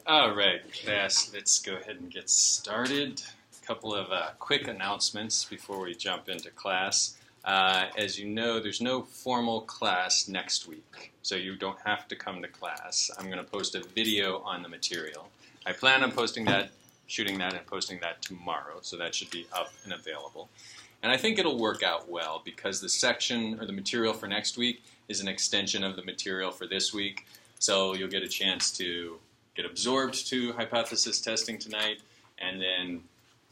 All right, class, let's go ahead and get started. A couple of quick announcements before we jump into class. As you know, there's no formal class next week, so you don't have to come to class. I'm going to post a video on the material. I plan on shooting that and posting that tomorrow, so that should be up and available. And I think it'll work out well because the section or the material for next week is an extension of the material for this week, so you'll get a chance to get absorbed to hypothesis testing tonight, and then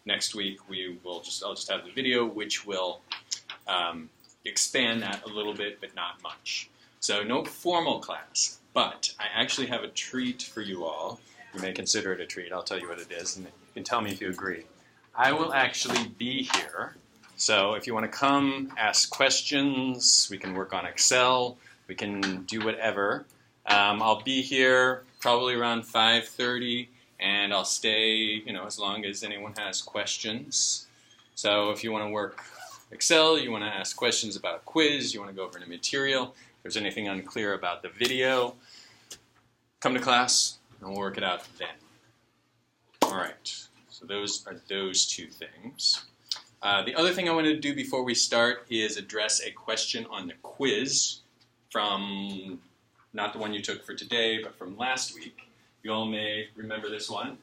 next week I'll just have the video which will expand that a little bit, but not much. So no formal class, but I actually have a treat for you all. You may consider it a treat. I'll tell you what it is, and you can tell me if you agree. I will actually be here, so if you want to come, ask questions, we can work on Excel, we can do whatever. I'll be here probably around 5:30, and I'll stay, as long as anyone has questions. So if you want to work Excel, you want to ask questions about a quiz, you want to go over the material, if there's anything unclear about the video, come to class, and we'll work it out then. All right, so those are those two things. The other thing I wanted to do before we start is address a question on the quiz from not the one you took for today, but from last week. You all may remember this one.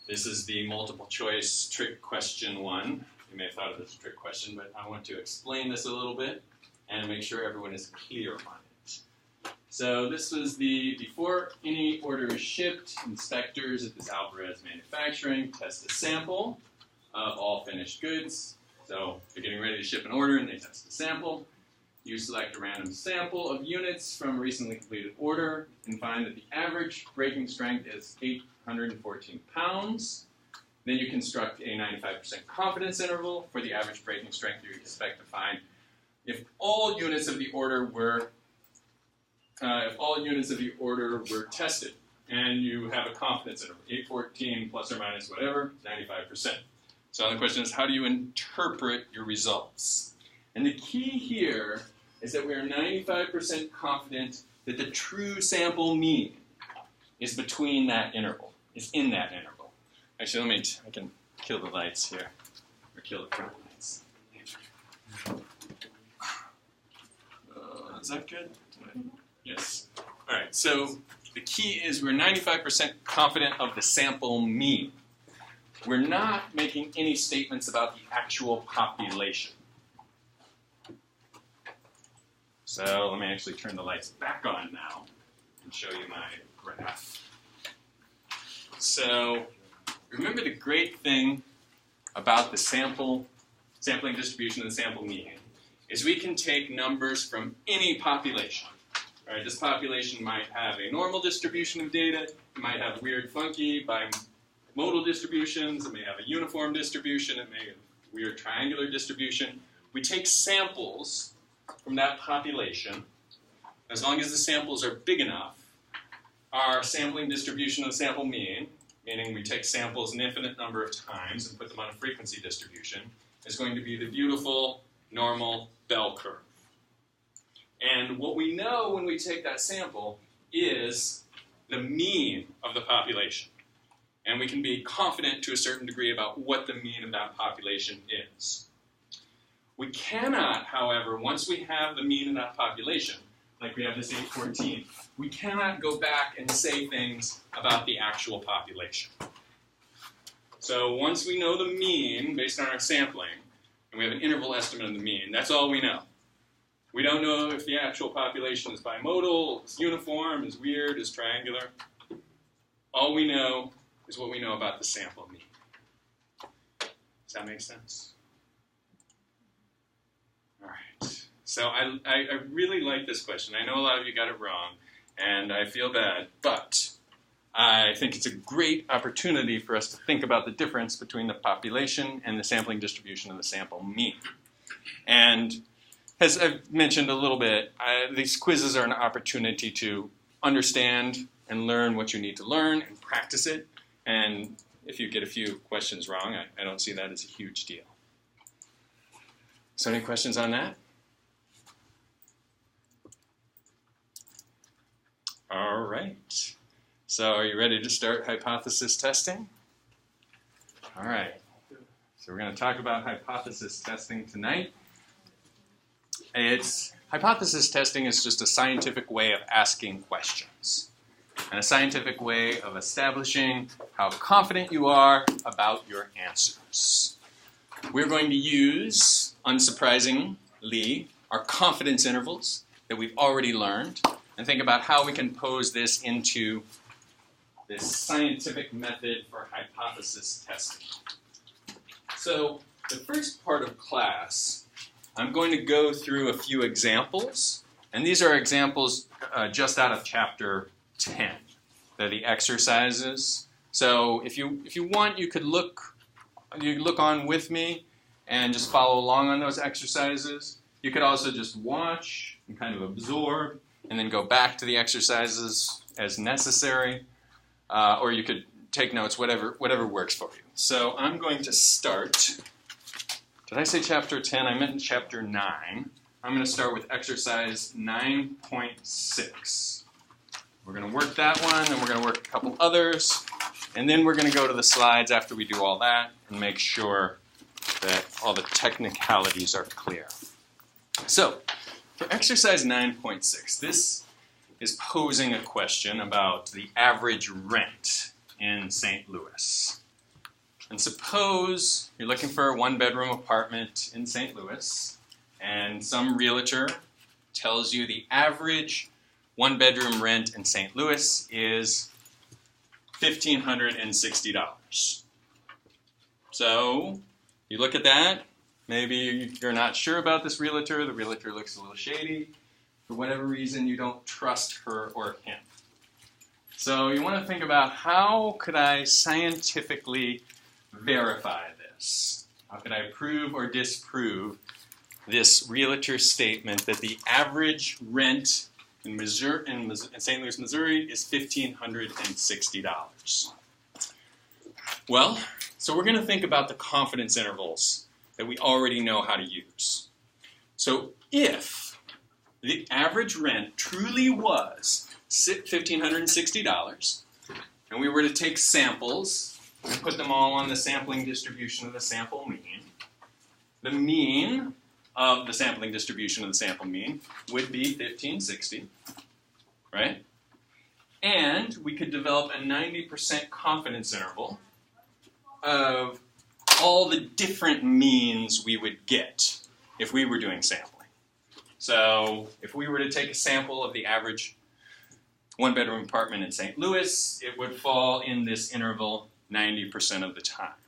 This is the multiple choice trick question one. You may have thought of this as a trick question, but I want to explain this a little bit and make sure everyone is clear on it. So this was before any order is shipped, inspectors at this Alvarez Manufacturing test a sample of all finished goods. So they're getting ready to ship an order and they test a sample. You select a random sample of units from a recently completed order and find that the average breaking strength is 814 pounds. Then you construct a 95% confidence interval for the average breaking strength you expect to find if all units of the order were tested. And you have a confidence interval, 814 plus or minus whatever, 95%. So the question is, how do you interpret your results? And the key here is that we are 95% confident that the true sample mean is between that interval, is in that interval. Actually, I can kill the lights here, or kill the front lights. Is that good? Yes. All right, so the key is we're 95% confident of the sample mean. We're not making any statements about the actual population. So let me actually turn the lights back on now and show you my graph. So remember the great thing about the sampling distribution and the sample mean is we can take numbers from any population. All right, this population might have a normal distribution of data, it might have weird, funky bimodal distributions, it may have a uniform distribution, it may have weird triangular distribution. We take samples from that population, as long as the samples are big enough, our sampling distribution of the sample mean, meaning we take samples an infinite number of times and put them on a frequency distribution, is going to be the beautiful, normal bell curve. And what we know when we take that sample is the mean of the population. And we can be confident to a certain degree about what the mean of that population is. We cannot, however, once we have the mean of that population, like we have this 814, we cannot go back and say things about the actual population. So once we know the mean based on our sampling, and we have an interval estimate of the mean, that's all we know. We don't know if the actual population is bimodal, is uniform, is weird, is triangular. All we know is what we know about the sample mean. Does that make sense? All right. So I really like this question. I know a lot of you got it wrong, and I feel bad, but I think it's a great opportunity for us to think about the difference between the population and the sampling distribution of the sample mean. And as I've mentioned a little bit, these quizzes are an opportunity to understand and learn what you need to learn and practice it. And if you get a few questions wrong, I don't see that as a huge deal. So any questions on that? All right. So are you ready to start hypothesis testing? All right. So we're going to talk about hypothesis testing tonight. Hypothesis testing is just a scientific way of asking questions and a scientific way of establishing how confident you are about your answers. We're going to use, unsurprisingly, our confidence intervals that we've already learned and think about how we can pose this into this scientific method for hypothesis testing. So the first part of class, I'm going to go through a few examples, and these are examples just out of chapter 10. They're the exercises. So if you want, you could look on with me and just follow along on those exercises. You could also just watch and kind of absorb and then go back to the exercises as necessary, or you could take notes, whatever works for you. So I'm going to start. Did I say chapter 10? I meant chapter 9. I'm going to start with exercise 9.6. We're going to work that one, and we're going to work a couple others, and then we're going to go to the slides after we do all that and make sure that all the technicalities are clear. So, for exercise 9.6, this is posing a question about the average rent in St. Louis. And suppose you're looking for a one-bedroom apartment in St. Louis, and some realtor tells you the average one-bedroom rent in St. Louis is $1,560. So you look at that. Maybe you're not sure about this realtor. The realtor looks a little shady. For whatever reason, you don't trust her or him. So you want to think about, how could I scientifically verify this? How could I prove or disprove this realtor statement that the average rent in St. Louis, Missouri is $1,560? Well, so we're going to think about the confidence intervals that we already know how to use. So if the average rent truly was $1,560, and we were to take samples and put them all on the sampling distribution of the sample mean, the mean of the sampling distribution of the sample mean would be 1,560, right? And we could develop a 90% confidence interval of all the different means we would get if we were doing sampling. So if we were to take a sample of the average one-bedroom apartment in St. Louis, it would fall in this interval 90% of the time.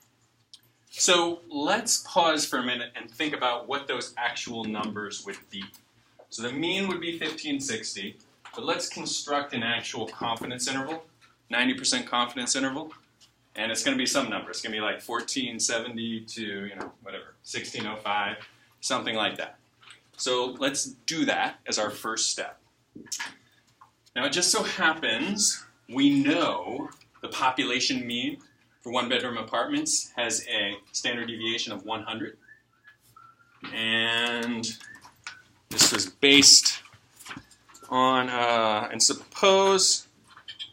So let's pause for a minute and think about what those actual numbers would be. So the mean would be 1,560, but let's construct an actual confidence interval, 90% confidence interval, and it's going to be some number. It's going to be like 1470 to, whatever, 1605, something like that. So let's do that as our first step. Now it just so happens we know the population mean for one-bedroom apartments has a standard deviation of 100. And this was based on, and suppose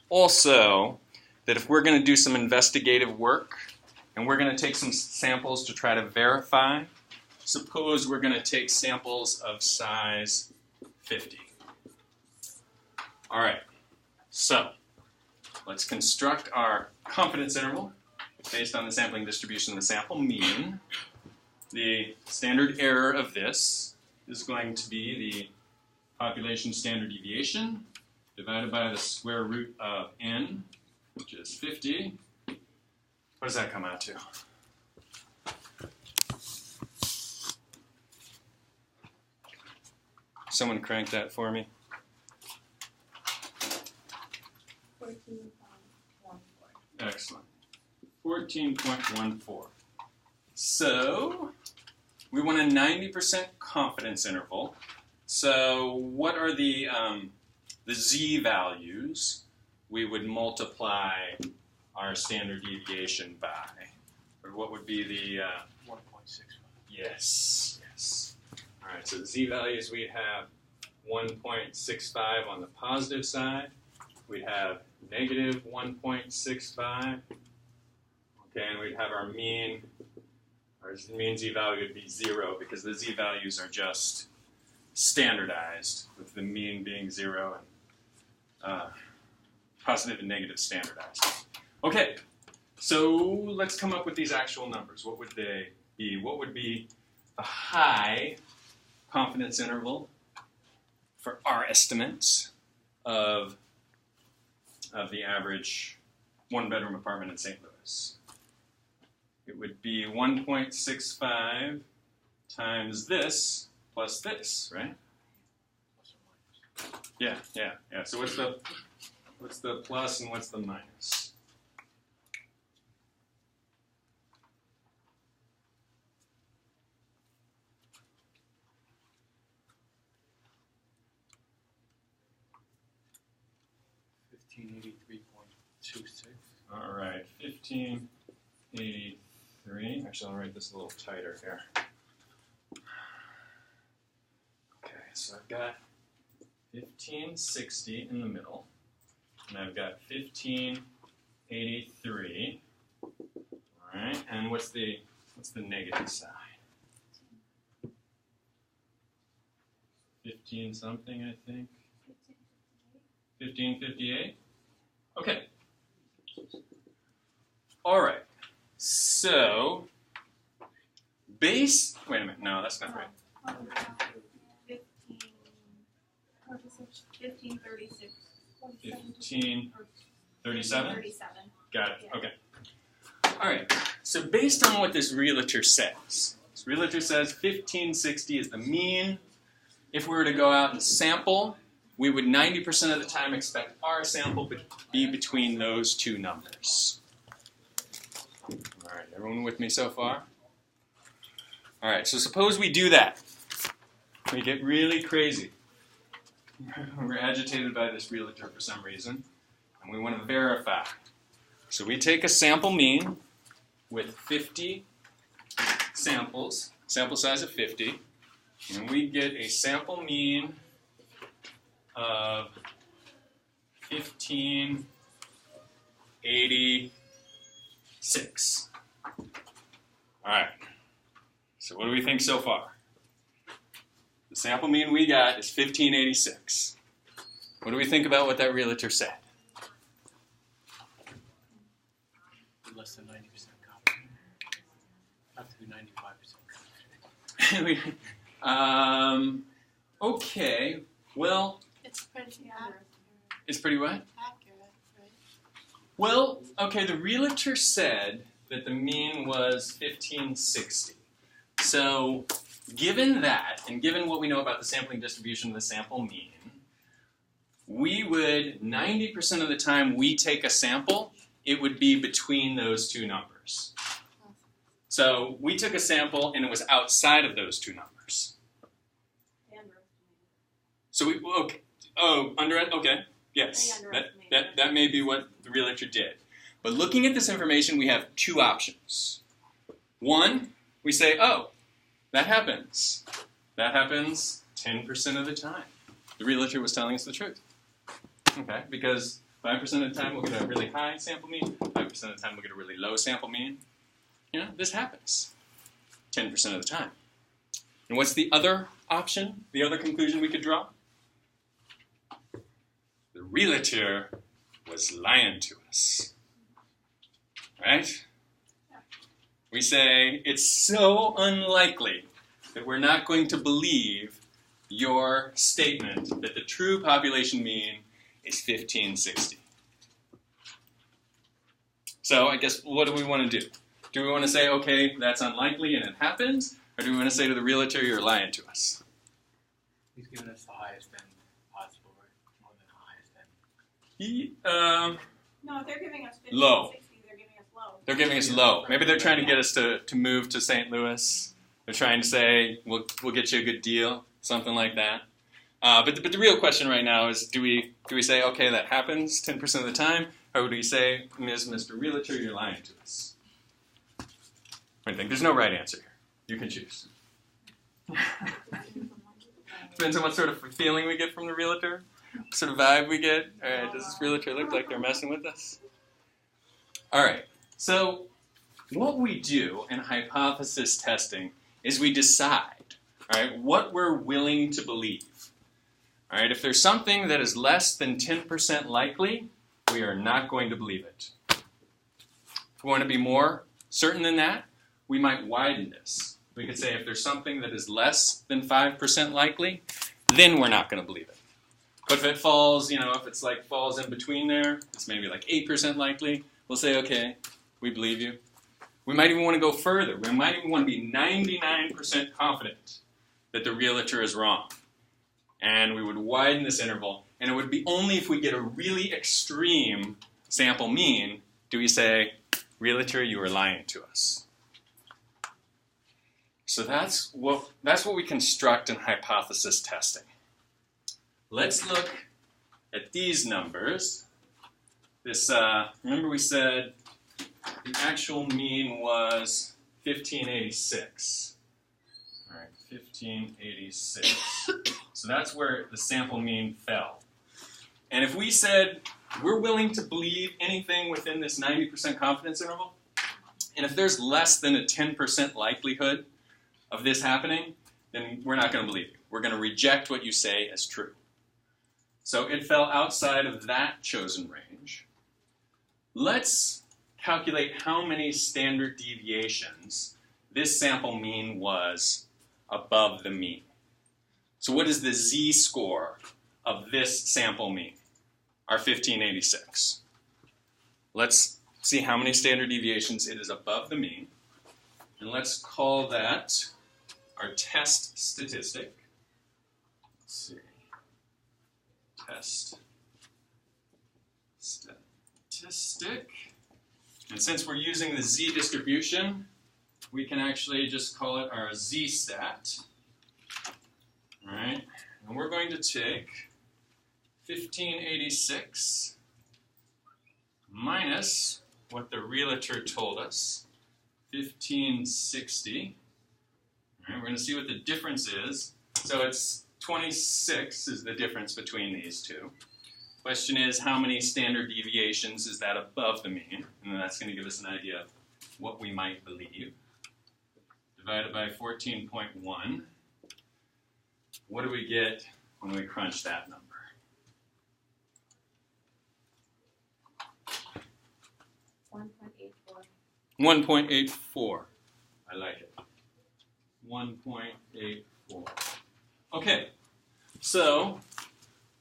also that if we're going to do some investigative work and we're going to take some samples to try to verify, suppose we're going to take samples of size 50. All right, so let's construct our confidence interval based on the sampling distribution of the sample mean. The standard error of this is going to be the population standard deviation divided by the square root of n, which is 50. What does that come out to? Someone crank that for me. 14.14. Excellent. 14.14. So we want a 90% confidence interval. So what are the z values we would multiply our standard deviation by? Or what would be the... 1.65. Yes. All right, so the z values, we'd have 1.65 on the positive side. We'd have negative 1.65. Okay, and we'd have our mean, our mean z-value would be 0 because the z-values are just standardized, with the mean being 0 and positive and negative standardized. Okay, so let's come up with these actual numbers. What would they be? What would be a high confidence interval for our estimates of the average one-bedroom apartment in St. Louis? It would be 1.65 times this plus this, right? Yeah. So what's the plus and what's the minus? All right, 1583. Actually, I'll write this a little tighter here. Okay, so I've got 1560 in the middle, and I've got 1583. All right, and what's the negative side? 15 something, I think. 1558. Okay. All right. So, base. Wait a minute. No, that's not right. 1536. 1537? Got it. Okay. All right. So, based on what this realtor says, 1560 is the mean. If we were to go out and sample, we would 90% of the time expect our sample to be between those two numbers. All right, everyone with me so far? All right, so suppose we do that. We get really crazy. We're agitated by this realtor for some reason, and we want to verify. So we take a sample mean with 50 samples, sample size of 50, and we get a sample mean of 1586. All right. So what do we think so far? The sample mean we got is 1586. What do we think about what that realtor said? Less than 90% confident. Up to 95% confident. Okay. Well, It's pretty accurate. it's pretty what? Accurate, right? Well, okay, the realtor said that the mean was 1560. So, given that, and given what we know about the sampling distribution of the sample mean, we would, 90% of the time we take a sample, it would be between those two numbers. So, we took a sample and it was outside of those two numbers. So we, okay. Oh, okay, yes, that may be what the realtor did. But looking at this information, we have two options. One, we say, oh, that happens. That happens 10% of the time. The realtor was telling us the truth. Okay, because 5% of the time we'll get a really high sample mean, 5% of the time we'll get a really low sample mean. You know, this happens 10% of the time. And what's the other option, the other conclusion we could draw? The realtor was lying to us, right? We say, it's so unlikely that we're not going to believe your statement that the true population mean is 1560. So I guess, what do we want to do? Do we want to say, okay, that's unlikely and it happens? Or do we want to say to the realtor, you're lying to us? He's given us the highest end possible, right? More than the highest end. No, if they're giving us 50, Low. 60, they're giving us low. They're giving us low. Maybe they're trying to get us to move to St. Louis. They're trying to say, we'll get you a good deal, something like that. But the real question right now is, do we say, okay, that happens 10% of the time, or do we say, Mr. Realtor, you're lying to us? What do you think? There's no right answer here. You can choose. Depends on what sort of feeling we get from the realtor. sort of vibe we get? All right, does this realtor look like they're messing with us? All right, so what we do in hypothesis testing is we decide, all right, what we're willing to believe. All right, if there's something that is less than 10% likely, we are not going to believe it. If we want to be more certain than that, we might widen this. We could say if there's something that is less than 5% likely, then we're not going to believe it. But if it falls, if it's like falls in between there, it's maybe like 8% likely, we'll say, okay, we believe you. We might even want to go further. We might even want to be 99% confident that the realtor is wrong. And we would widen this interval. And it would be only if we get a really extreme sample mean do we say, realtor, you are lying to us. So that's what we construct in hypothesis testing. Let's look at these numbers. Remember we said the actual mean was 1586. All right, 1586. So that's where the sample mean fell. And if we said we're willing to believe anything within this 90% confidence interval, and if there's less than a 10% likelihood of this happening, then we're not going to believe you. We're going to reject what you say as true. So it fell outside of that chosen range. Let's calculate how many standard deviations this sample mean was above the mean. So what is the z-score of this sample mean, our 1586? Let's see how many standard deviations it is above the mean. And let's call that our test statistic. Let's see. Test statistic. And since we're using the z distribution, we can actually just call it our z-stat. All right, and we're going to take 1586 minus what the realtor told us, 1560. All right, we're going to see what the difference is. So it's 26 is the difference between these two. Question is, how many standard deviations is that above the mean? And that's going to give us an idea of what we might believe. Divided by 14.1. What do we get when we crunch that number? 1.84. 1.84. I like it. 1.84. Okay, so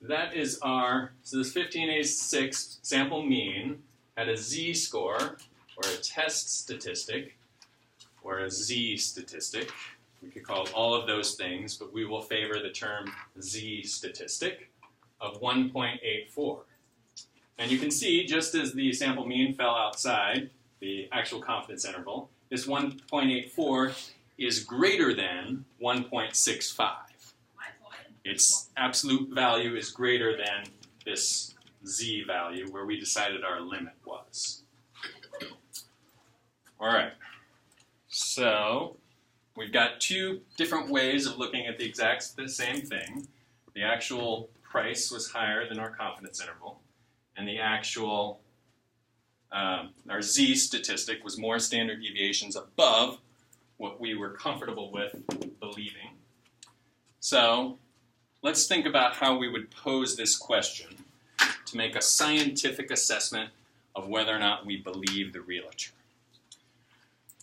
that is so this 1586 sample mean had a z-score, or a test statistic, or a z-statistic. We could call it all of those things, but we will favor the term z-statistic of 1.84. And you can see, just as the sample mean fell outside the actual confidence interval, this 1.84 is greater than 1.65. Its absolute value is greater than this z value where we decided our limit was. All right, so we've got two different ways of looking at the same thing. The actual price was higher than our confidence interval, and the actual, our z statistic was more standard deviations above what we were comfortable with believing. So let's think about how we would pose this question to make a scientific assessment of whether or not we believe the realtor.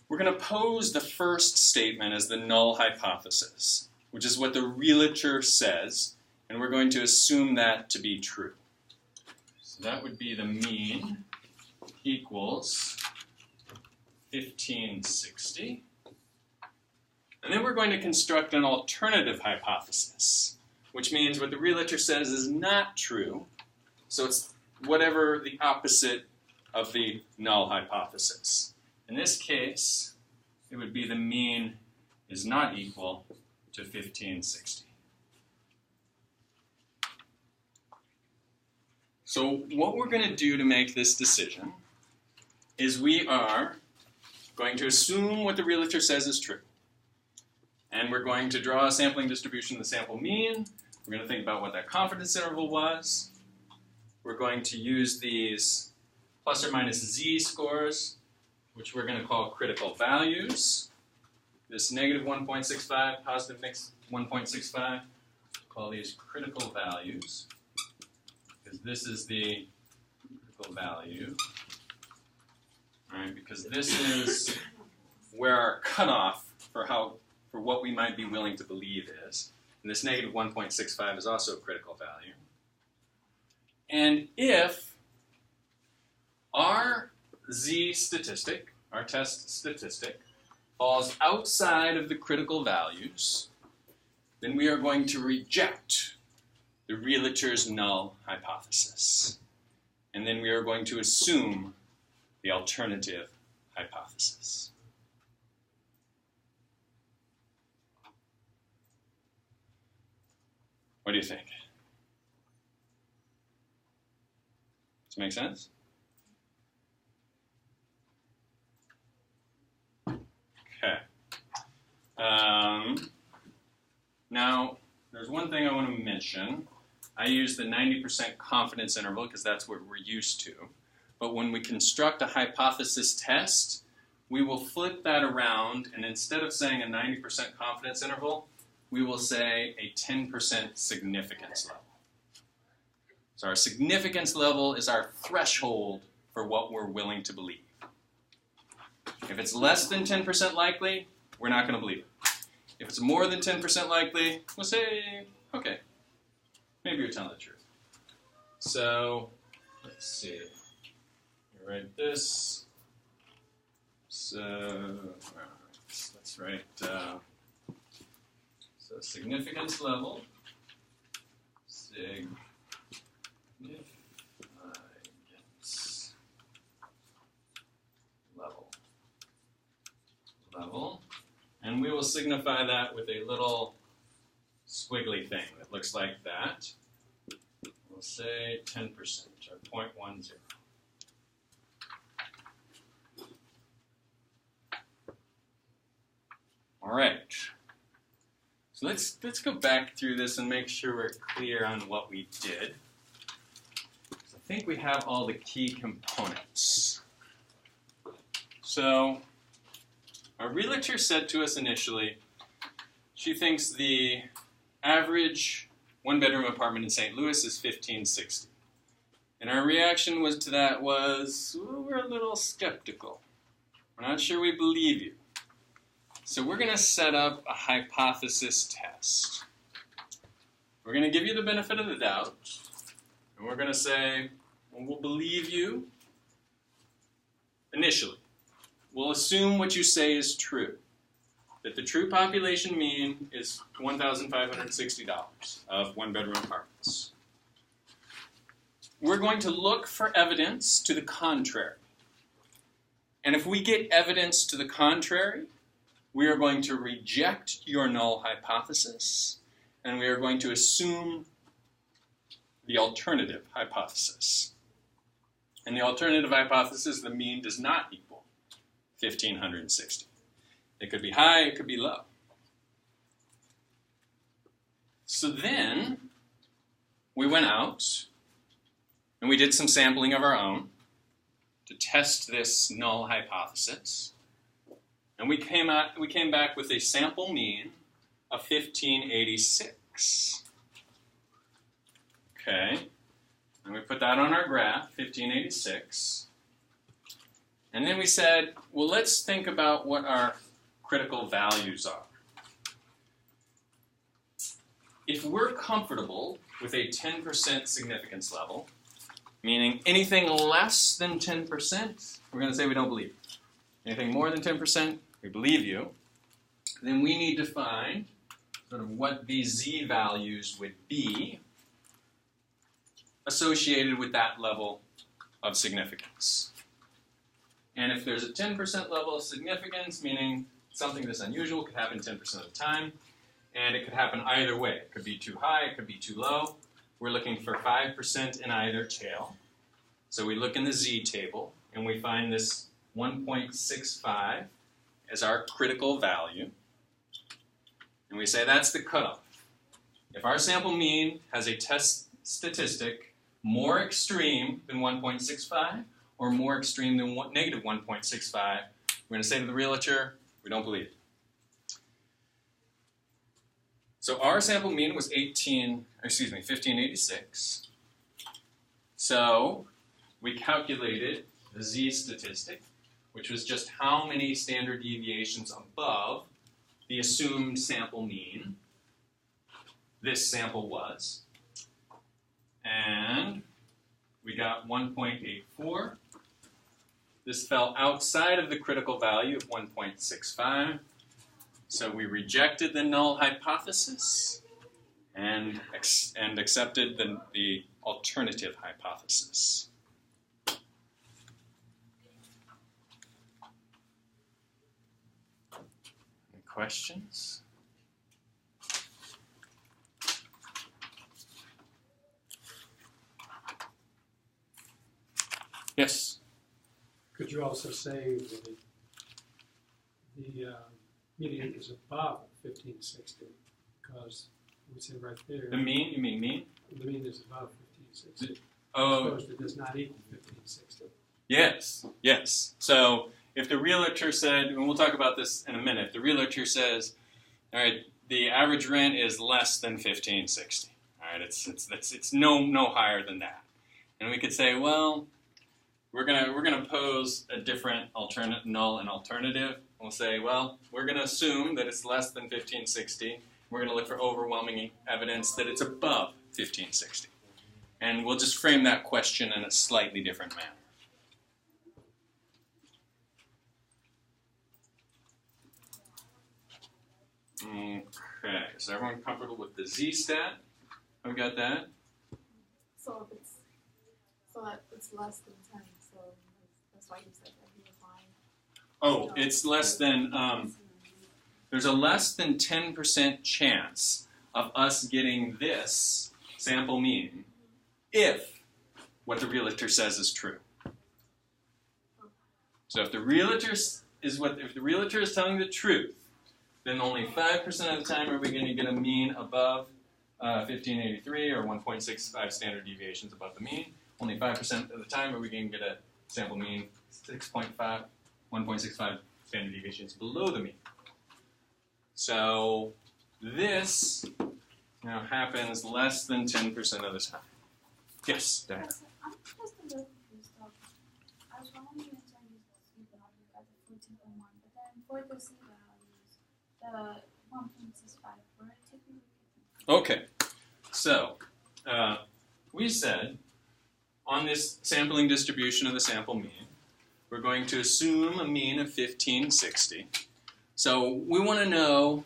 We're going to pose the first statement as the null hypothesis, which is what the realtor says, and we're going to assume that to be true. So that would be the mean equals 1560. And then we're going to construct an alternative hypothesis, which means what the realtor says is not true, so it's whatever the opposite of the null hypothesis. In this case, it would be the mean is not equal to 1560. So what we're going to do to make this decision is we are going to assume what the realtor says is true. And we're going to draw a sampling distribution of the sample mean. We're going to think about what that confidence interval was. We're going to use these plus or minus z-scores, which we're going to call critical values. This negative 1.65, positive 1.65, call these critical values, because this is the critical value. All right, because this is where our cutoff for what we might be willing to believe is. And this negative 1.65 is also a critical value. And if our z statistic, our test statistic, falls outside of the critical values, then we are going to reject the realtor's null hypothesis. And then we are going to assume the alternative hypothesis. What do you think? Does it make sense? Okay. Now, there's one thing I want to mention. I use the 90% confidence interval because that's what we're used to. But when we construct a hypothesis test, we will flip that around, and instead of saying a 90% confidence interval, we will say a 10% significance level. So our significance level is our threshold for what we're willing to believe. If it's less than 10% likely, we're not going to believe it. If it's more than 10% likely, we'll say, okay, maybe you're telling the truth. So, let's see. Write this. So, let's write, so significance level, significance level, and we will signify that with a little squiggly thing that looks like that. We'll say 10% or 0.10. All right. So let's go back through this and make sure we're clear on what we did. So I think we have all the key components. So our realtor said to us initially, she thinks the average one-bedroom apartment in St. Louis is $1,560. And our reaction to that was, we're a little skeptical. We're not sure we believe you. So we're going to set up a hypothesis test. We're going to give you the benefit of the doubt, and we're going to say, well, we'll believe you initially. We'll assume what you say is true, that the true population mean is $1,560 of one-bedroom apartments. We're going to look for evidence to the contrary. And if we get evidence to the contrary, we are going to reject your null hypothesis, and we are going to assume the alternative hypothesis. And the alternative hypothesis, the mean does not equal 1,560. It could be high, it could be low. So then, we went out, and we did some sampling of our own to test this null hypothesis. And we came back with a sample mean of 1,586. Okay, and we put that on our graph, 1,586. And then we said, well, let's think about what our critical values are. If we're comfortable with a 10% significance level, meaning anything less than 10%, we're going to say we don't believe. Anything more than 10%, we believe you. Then we need to find sort of what these z values would be associated with that level of significance. And if there's a 10% level of significance, meaning something that's unusual could happen 10% of the time, and it could happen either way. It could be too high, it could be too low. We're looking for 5% in either tail. So we look in the z table, and we find this 1.65 as our critical value. And we say that's the cutoff. if our sample mean has a test statistic more extreme than 1.65 or more extreme than negative 1.65, we're going to say to the realtor, we don't believe it. So our sample mean was 1586. So we calculated the z statistic, which was just how many standard deviations above the assumed sample mean this sample was. And we got 1.84. This fell outside of the critical value of 1.65. So we rejected the null hypothesis and accepted the alternative hypothesis. Any questions? Yes? Could you also say that the median is above 1560? Because we say right there. The mean? You mean mean? The mean is above 1560. Oh. Opposed, it does not equal 1560. Yes, yes. So if the realtor said, and we'll talk about this in a minute, if the realtor says, all right, the average rent is less than 1560. All right, it's no higher than that. And we could say, well, we're gonna pose a different alternate null and alternative. We'll say, well, we're gonna assume that it's less than 1560. We're gonna look for overwhelming evidence that it's above 1560. And we'll just frame that question in a slightly different manner. Okay, is everyone comfortable with the z-stat? Have we got that? So that it's less than 10, so that's why you said that he was lying. Oh, it's less than, there's a less than 10% chance of us getting this sample mean if what the realtor says is true. So if the realtor is telling the truth, then only 5% of the time are we going to get a mean above 1583 or 1.65 standard deviations above the mean. Only 5% of the time are we going to get a sample mean 1.65 standard deviations below the mean. So this happens less than 10% of the time. Yes, Diana. I'm just a little confused though. I was wondering if I used the C value at the 14.1, but then for the C values, the 1.65 were typically. Okay, so we said on this sampling distribution of the sample mean, we're going to assume a mean of 1560. So we want to know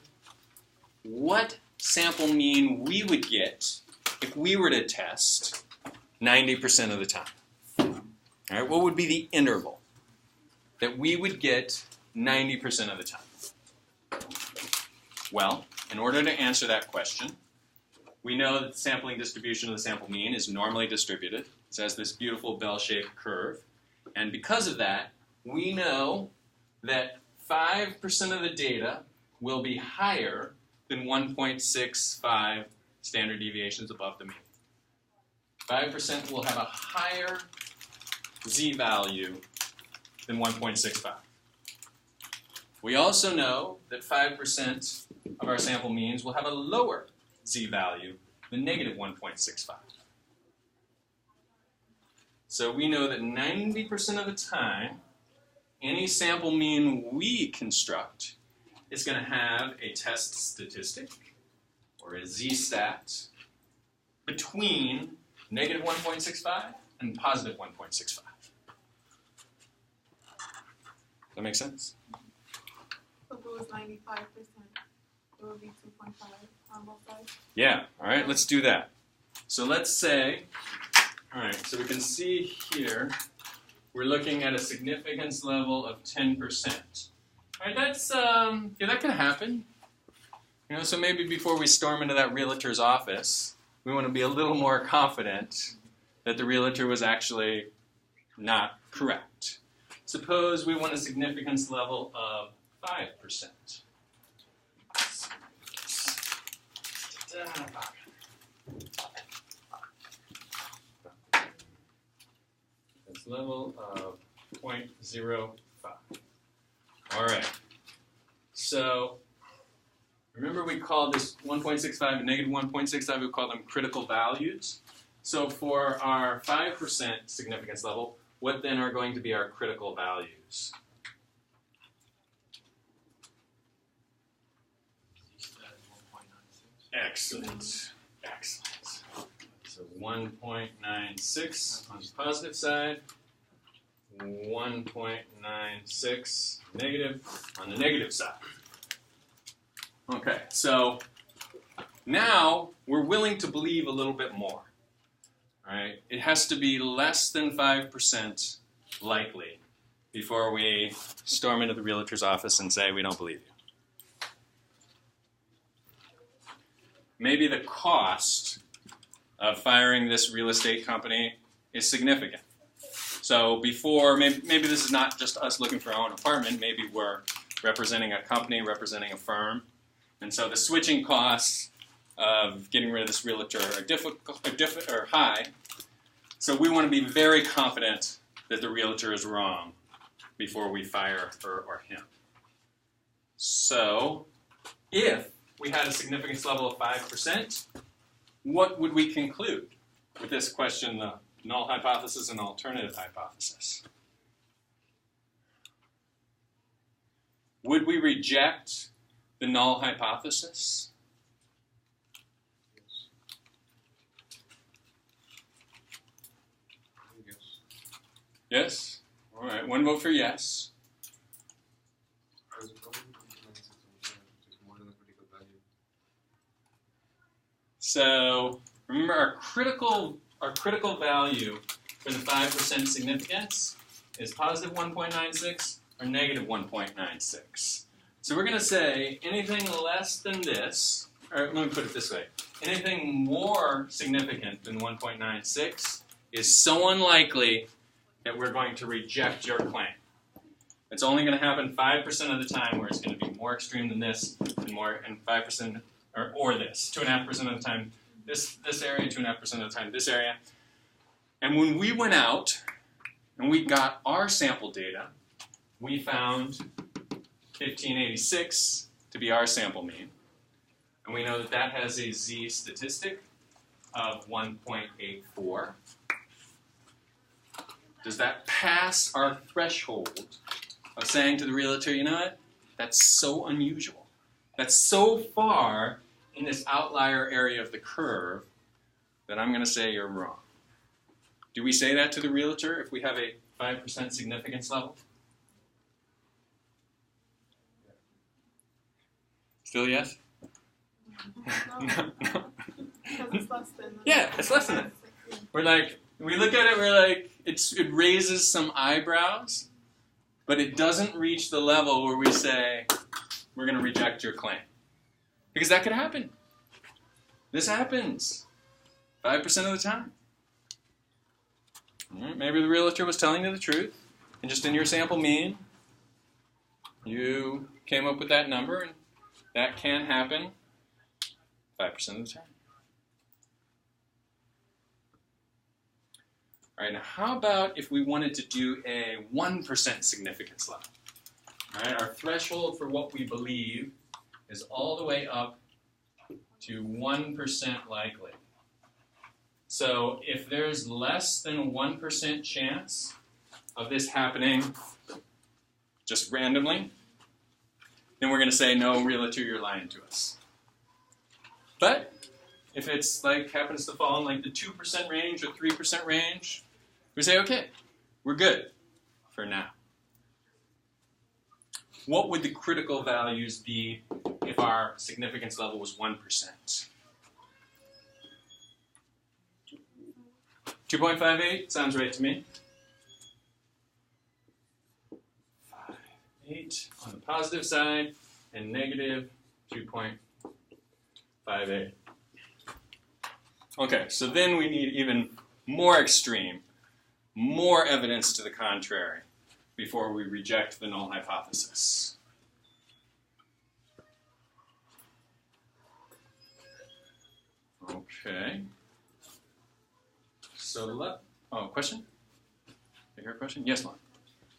what sample mean we would get if we were to test 90% of the time. All right, what would be the interval that we would get 90% of the time? Well, in order to answer that question, we know that the sampling distribution of the sample mean is normally distributed. It has this beautiful bell-shaped curve. And because of that, we know that 5% of the data will be higher than 1.65 standard deviations above the mean. 5% will have a higher z-value than 1.65. We also know that 5% of our sample means will have a lower z-value than negative 1.65. So we know that 90% of the time, any sample mean we construct is going to have a test statistic, or a z-stat, between negative 1.65 and positive 1.65. Does that make sense? So if it was 95%, it would be 2.5 on both sides. Yeah, all right, let's do that. So let's say, all right, so we can see here, we're looking at a significance level of 10%. All right, that's, that can happen. So maybe before we storm into that realtor's office, we want to be a little more confident that the realtor was actually not correct. Suppose we want a significance level of 5%. significance level of 0.05. All right. So remember we called this 1.65 and negative 1.65, we call them critical values. So for our 5% significance level, what then are going to be our critical values? Excellent. Excellent. So 1.96 on the positive side, 1.96 negative on the negative side. Okay, so now we're willing to believe a little bit more. All right, it has to be less than 5% likely before we storm into the realtor's office and say we don't believe you. Maybe the cost of firing this real estate company is significant. So before, maybe this is not just us looking for our own apartment, maybe we're representing a company, representing a firm. And so the switching costs of getting rid of this realtor are high. So we want to be very confident that the realtor is wrong before we fire her or him. So if we had a significance level of 5%, what would we conclude with this question, the null hypothesis and alternative hypothesis? Would we reject the null hypothesis? Yes? All right, one vote for yes. So remember our critical value for the 5% significance is positive 1.96 or negative 1.96. So we're going to say anything less than this, or let me put it this way, anything more significant than 1.96 is so unlikely that we're going to reject your claim. It's only going to happen 5% of the time where it's going to be more extreme than this and 5% or this. 2.5% of the time this area, 2.5% of the time this area. And when we went out and we got our sample data, we found 1586 to be our sample mean. And we know that that has a z statistic of 1.84. Does that pass our threshold of saying to the realtor, you know what, that's so unusual. That's so far in this outlier area of the curve that I'm going to say you're wrong. Do we say that to the realtor if we have a 5% significance level? Still yes? No. Because it's less than. Yeah, it's less than that. We're like, we look at it, we're like, it raises some eyebrows, but it doesn't reach the level where we say, we're going to reject your claim. Because that could happen. This happens 5% of the time. Maybe the realtor was telling you the truth, and just in your sample mean, you came up with that number, and that can happen 5% of the time. All right, now how about if we wanted to do a 1% significance level? All right, our threshold for what we believe is all the way up to 1% likely. So if there's less than 1% chance of this happening just randomly, then we're going to say, no, realtor, you're lying to us. But if it's like happens to fall in like the 2% range or 3% range, we say, okay, we're good for now. What would the critical values be if our significance level was 1%? 2.58 sounds right to me. 5.8 on the positive side and negative 2.58. Okay, so then we need even more extreme, more evidence to the contrary before we reject the null hypothesis. Okay. So question? I hear a question? Yes, Lon.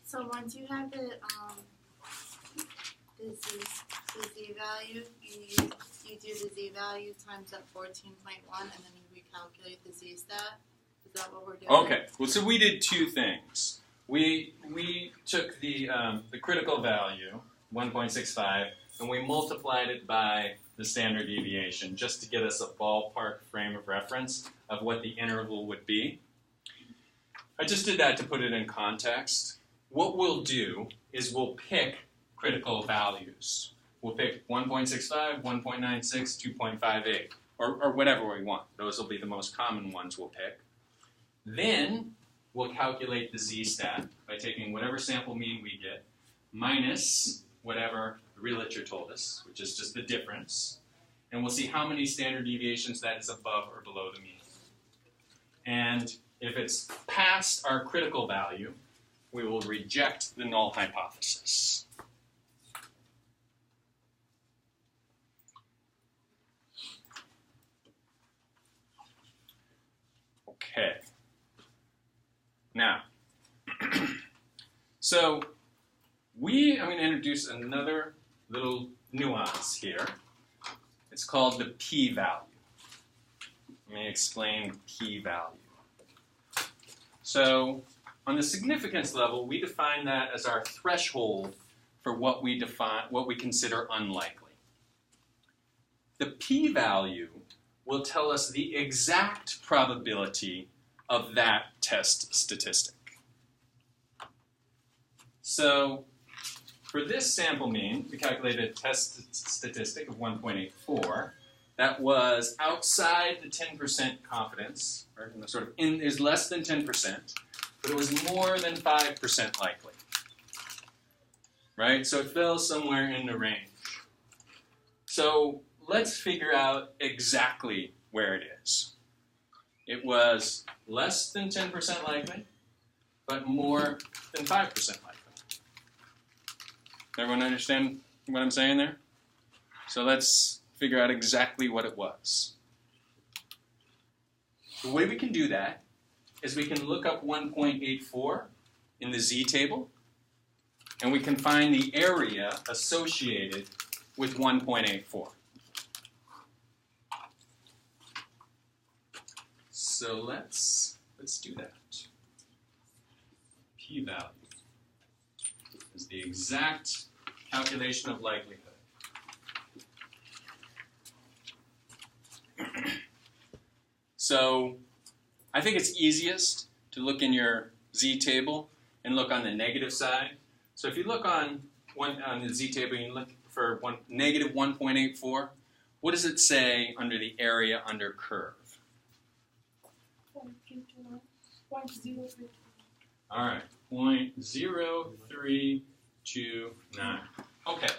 So once you have the z value, you do the z value times that 14.1, and then you recalculate the z stat. Is that what we're doing? Okay. Well, so we did two things. We took the critical value, 1.65, and we multiplied it by the standard deviation just to get us a ballpark frame of reference of what the interval would be. I just did that to put it in context. What we'll do is we'll pick critical values. We'll pick 1.65, 1.96, 2.58, or whatever we want. Those will be the most common ones we'll pick. Then we'll calculate the z-stat by taking whatever sample mean we get minus whatever the realtor told us, which is just the difference. And we'll see how many standard deviations that is above or below the mean. And if it's past our critical value, we will reject the null hypothesis. Okay. Now, so I'm going to introduce another little nuance here. It's called the p-value. Let me explain p-value. So on the significance level, we define that as our threshold for what we consider unlikely. The p-value will tell us the exact probability of that test statistic. So for this sample mean, we calculated a test statistic of 1.84. That was outside the 10% confidence, or sort of is less than 10%, but it was more than 5% likely. Right? So it fell somewhere in the range. So let's figure out exactly where it is. It was less than 10% likely, but more than 5% likely. Everyone understand what I'm saying there? So let's figure out exactly what it was. The way we can do that is we can look up 1.84 in the z table, and we can find the area associated with 1.84. So let's do that. P-value is the exact calculation of likelihood. So I think it's easiest to look in your z table and look on the negative side. So if you look on the z table and you look for negative 1.84, what does it say under the area under curve? 0.0329. All right, 0.0329. Okay,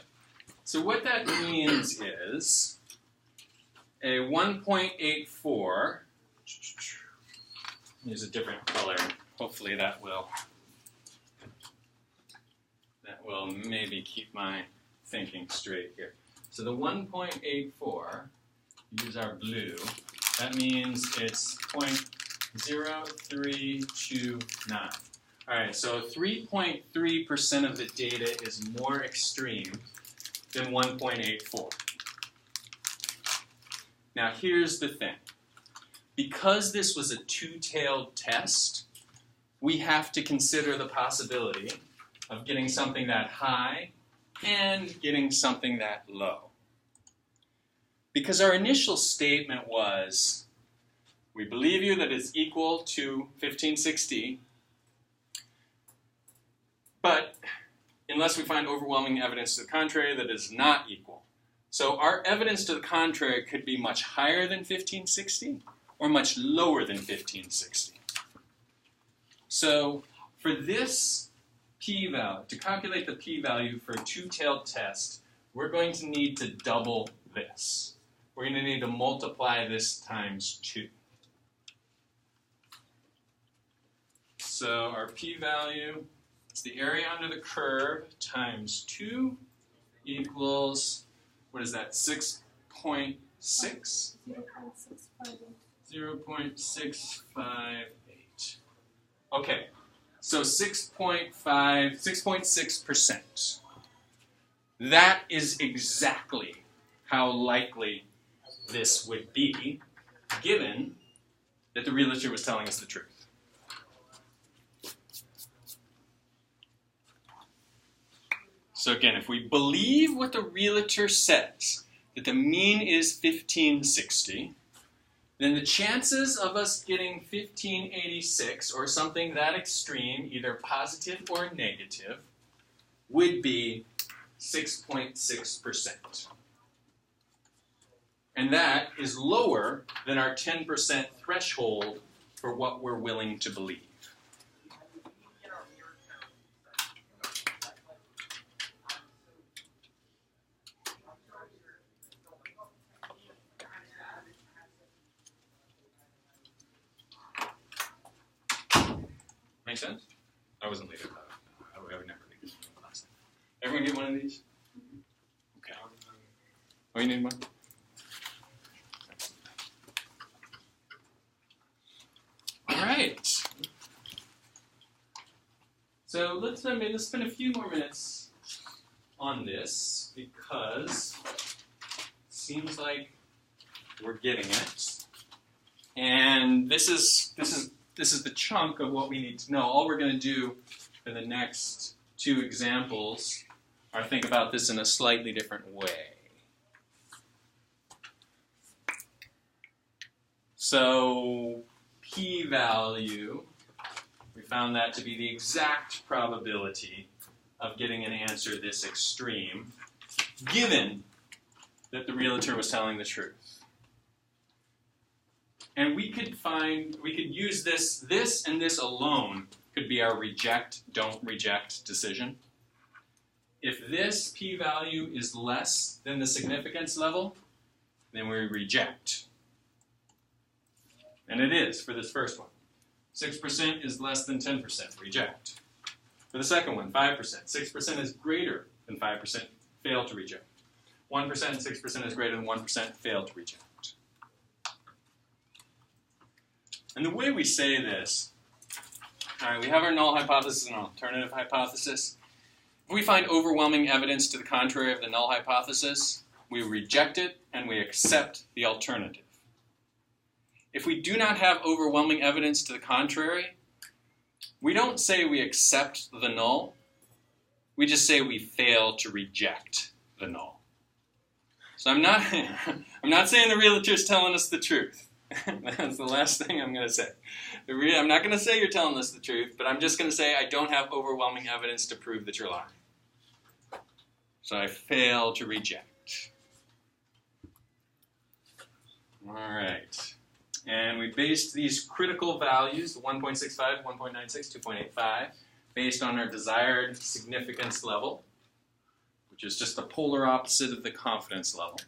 so what that means is a 1.84, use a different color, hopefully that will maybe keep my thinking straight here. So the 1.84, use our blue, that means it's 0.0329. All right, so 3.3% of the data is more extreme than 1.84. Now here's the thing. Because this was a two-tailed test, we have to consider the possibility of getting something that high and getting something that low. Because our initial statement was, we believe you that it's equal to 1560, but unless we find overwhelming evidence to the contrary, that is not equal. So our evidence to the contrary could be much higher than 1560 or much lower than 1560. So for this p-value, to calculate the p-value for a two-tailed test, we're going to need to double this. We're going to need to multiply this times 2. So our p-value is the area under the curve times 2 equals, what is that, 6.6? 0.658. 0.658. Okay, So 6.6%. That is exactly how likely this would be, given that the realtor was telling us the truth. So again, if we believe what the realtor says, that the mean is 1560, then the chances of us getting 1586 or something that extreme, either positive or negative, would be 6.6%. And that is lower than our 10% threshold for what we're willing to believe. Make sense? I wasn't late about it. I would never leave this last time. Everyone get one of these? Okay. Oh, you need one? All right. So let's spend a few more minutes on this because it seems like we're getting it. And this is the chunk of what we need to know. All we're going to do for the next two examples are think about this in a slightly different way. So p-value, we found that to be the exact probability of getting an answer this extreme, given that the realtor was telling the truth. And we could use this and this alone could be our reject, don't reject decision. If this p-value is less than the significance level, then we reject. And it is for this first one. 6% is less than 10%, reject. For the second one, 5%. 6% is greater than 5%, fail to reject. 1%, 6% is greater than 1%, fail to reject. And the way we say this, all right, we have our null hypothesis and alternative hypothesis. If we find overwhelming evidence to the contrary of the null hypothesis, we reject it and we accept the alternative. If we do not have overwhelming evidence to the contrary, we don't say we accept the null. We just say we fail to reject the null. So I'm not saying the realtor is telling us the truth. That's the last thing I'm going to say. I'm not going to say you're telling us the truth, but I'm just going to say I don't have overwhelming evidence to prove that you're lying. So I fail to reject. All right. And we based these critical values, 1.65, 1.96, 2.85, based on our desired significance level, which is just the polar opposite of the confidence level.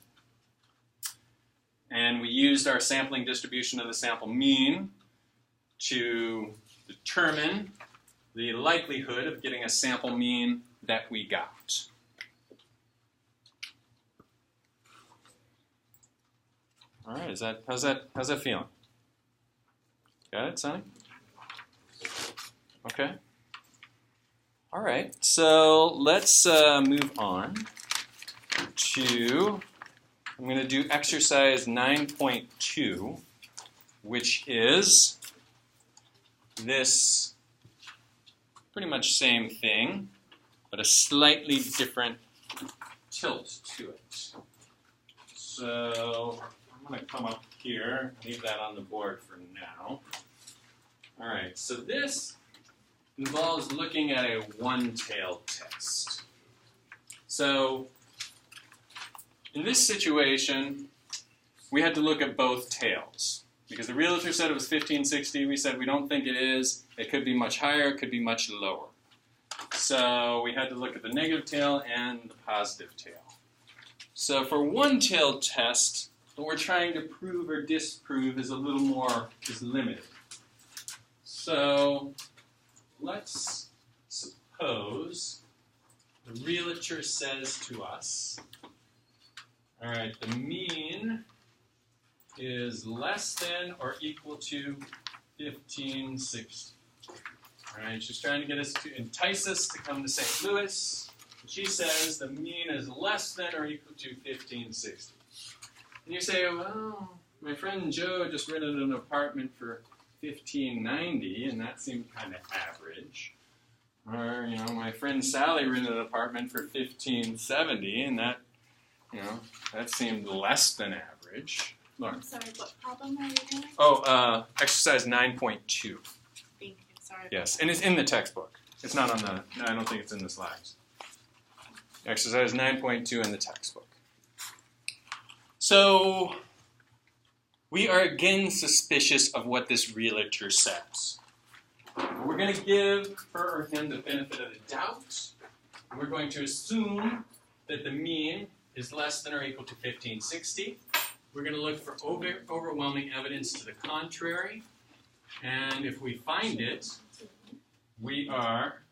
And we used our sampling distribution of the sample mean to determine the likelihood of getting a sample mean that we got. All right, how's that feeling? Got it, Sonny? Okay. All right, so let's move on to, I'm going to do exercise 9.2, which is this pretty much same thing, but a slightly different tilt to it. So I'm going to come up here, leave that on the board for now. All right, so this involves looking at a one-tailed test. So in this situation, we had to look at both tails. Because the realtor said it was 1560, we said we don't think it is. It could be much higher, it could be much lower. So we had to look at the negative tail and the positive tail. So for one-tailed test, what we're trying to prove or disprove is limited. So let's suppose the realtor says to us, all right, the mean is less than or equal to 1560. All right, she's trying to get us to entice us to come to St. Louis. She says the mean is less than or equal to 1560. And you say, well, my friend Joe just rented an apartment for 1590, and that seemed kind of average. Or, you know, my friend Sally rented an apartment for 1570, and that, you know, that seemed less than average. Lauren. I'm sorry, what problem are you doing? Oh, exercise 9.2. Thank you. Sorry. Yes, and it's in the textbook. It's not on the, no, I don't think it's in the slides. Exercise 9.2 in the textbook. So, we are again suspicious of what this realtor says. We're going to give her or him the benefit of the doubt. We're going to assume that the mean is less than or equal to 1560. We're going to look for overwhelming evidence to the contrary. And if we find it, we are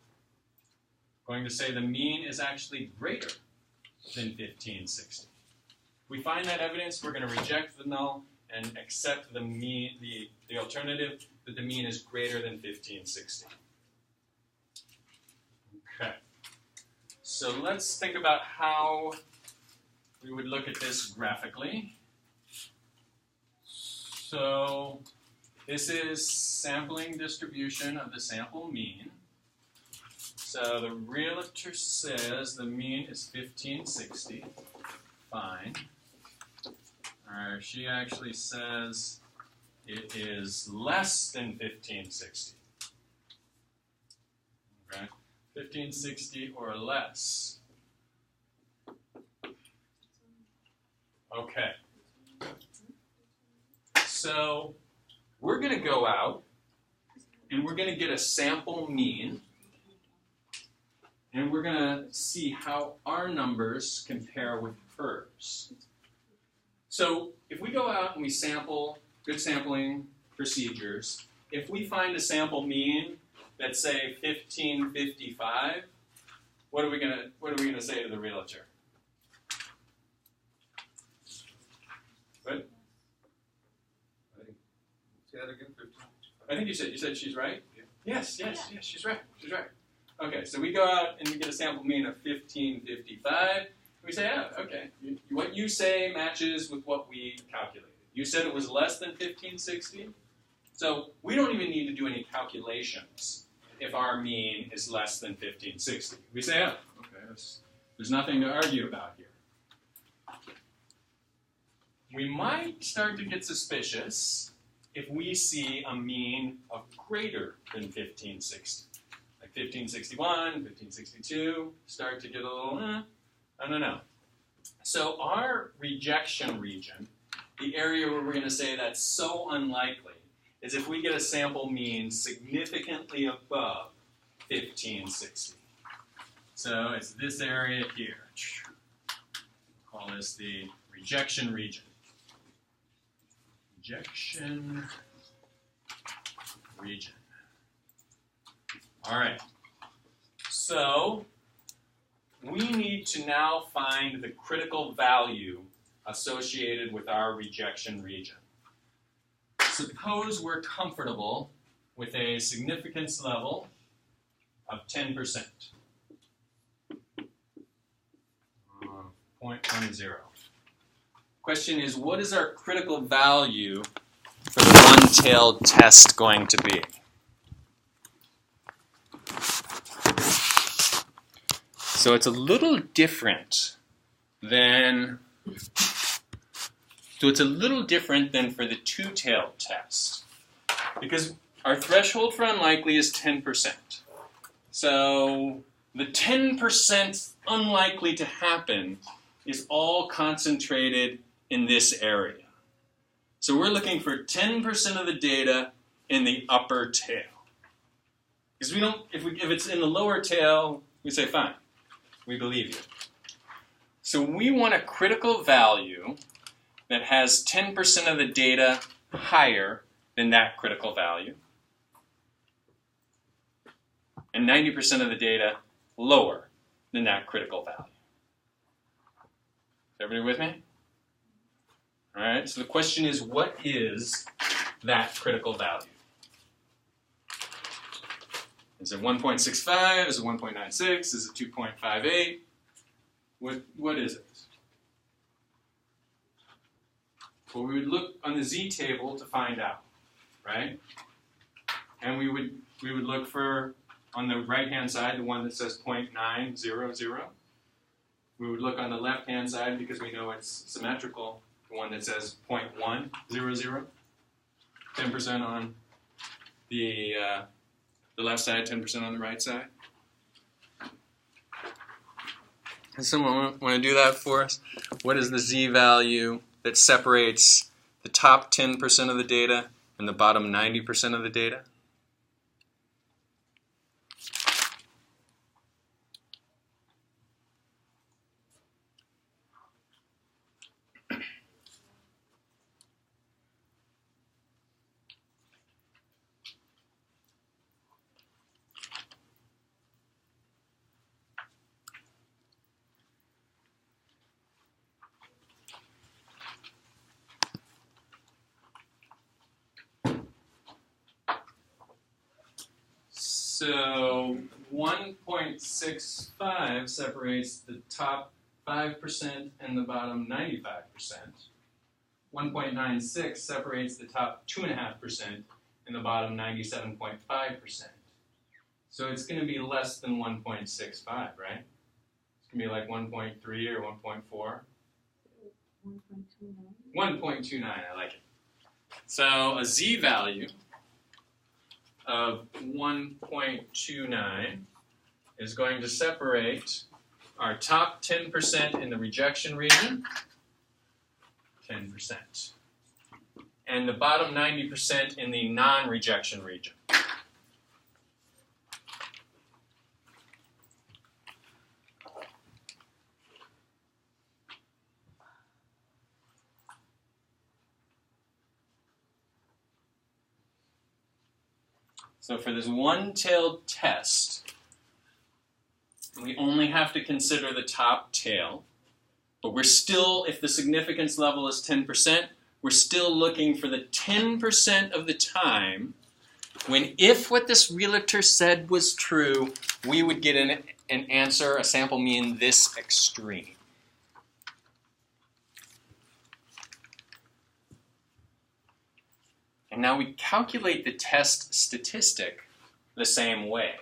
going to say the mean is actually greater than 1560. If we find that evidence, we're going to reject the null and accept the mean, the alternative that the mean is greater than 1560. Okay. So let's think about how we would look at this graphically. So this is sampling distribution of the sample mean. So the realtor says the mean is 1560. Fine. She actually says it is less than 1560. Okay? 1560 or less. Okay. So we're going to go out and we're going to get a sample mean. And we're going to see how our numbers compare with hers. So if we go out and we sample, good sampling procedures, if we find a sample mean that's, say, 1555, what are we gonna say to the realtor? What? Say that again, 15. I think you said she's right? Yeah. Yes, she's right. She's right. Okay, so we go out and we get a sample mean of 1555. We say, oh, okay, what you say matches with what we calculated. You said it was less than 1560, so we don't even need to do any calculations if our mean is less than 1560. We say, oh, okay, there's nothing to argue about here. We might start to get suspicious if we see a mean of greater than 1560. Like 1561, 1562, start to get a little, I don't know. So our rejection region, the area where we're going to say that's so unlikely, is if we get a sample mean significantly above 1560. So it's this area here. Call this the rejection region. Rejection region. All right. So we need to now find the critical value associated with our rejection region. Suppose we're comfortable with a significance level of 10%. 0.10. Question is, what is our critical value for the one-tailed test going to be? So it's a little different than for the two-tailed test, because our threshold for unlikely is 10%. So the 10% unlikely to happen is all concentrated in this area. So we're looking for 10% of the data in the upper tail. Because we don't, if it's in the lower tail, we say fine, we believe you. So we want a critical value that has 10% of the data higher than that critical value, and 90% of the data lower than that critical value. Is everybody with me? All right, so the question is, what is that critical value? Is it 1.65? Is it 1.96? Is it 2.58? What is it? Well, we would look on the z table to find out, right? And we would look for, on the right-hand side, the one that says 0.900. We would look on the left-hand side, because we know it's symmetrical, the one that says 0.100. 10% on the left side, 10% on the right side. Does someone want to do that for us? What is the z-value that separates the top 10% of the data and the bottom 90% of the data? So 1.65 separates the top 5% and the bottom 95%. 1.96 separates the top 2.5% and the bottom 97.5%. So it's going to be less than 1.65, right? It's going to be like 1.3 or 1.4. 1.29, I like it. So a z-value of 1.29 is going to separate our top 10% in the rejection region, 10%, and the bottom 90% in the non-rejection region. So for this one-tailed test, we only have to consider the top tail, but we're still, if the significance level is 10%, we're still looking for the 10% of the time when, if what this realtor said was true, we would get an answer, a sample mean this extreme. And now we calculate the test statistic the same way.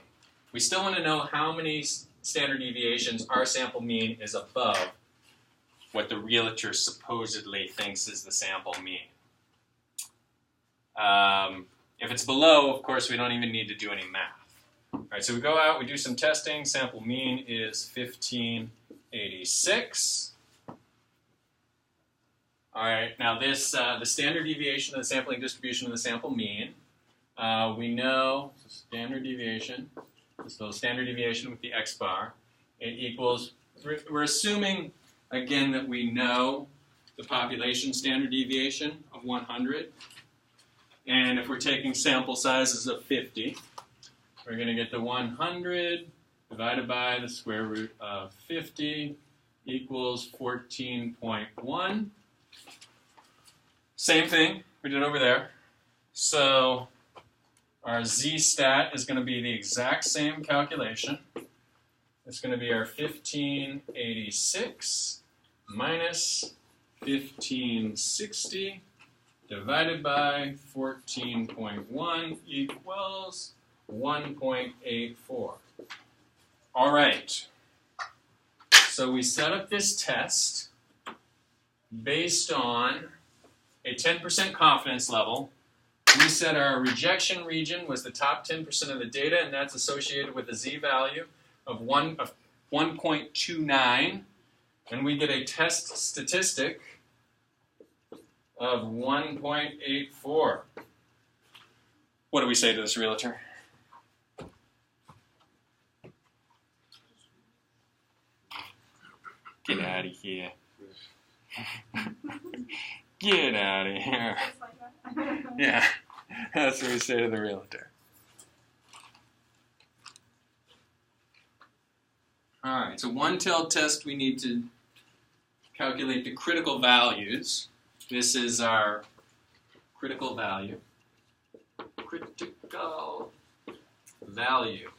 We still want to know how many standard deviations our sample mean is above what the realtor supposedly thinks is the sample mean. If it's below, of course, we don't even need to do any math. All right, so we go out, we do some testing. Sample mean is 1586. All right, now this, the standard deviation of the sampling distribution of the sample mean, we know standard deviation, this little standard deviation with the x bar, it equals, we're assuming, again, that we know the population standard deviation of 100. And if we're taking sample sizes of 50, we're going to get the 100 divided by the square root of 50 equals 14.1. Same thing we did over there. So our z-stat is going to be the exact same calculation. It's going to be our 1586 minus 1560 divided by 14.1 equals 1.84. All right. So we set up this test based on a 10% confidence level. We said our rejection region was the top 10% of the data, and that's associated with a z-value of 1.29, and we get a test statistic of 1.84. What do we say to this realtor? Get out of here. Get out of here. Yeah, that's what we say to the realtor. All right, so one-tailed test, we need to calculate the critical values. This is our critical value. Critical value.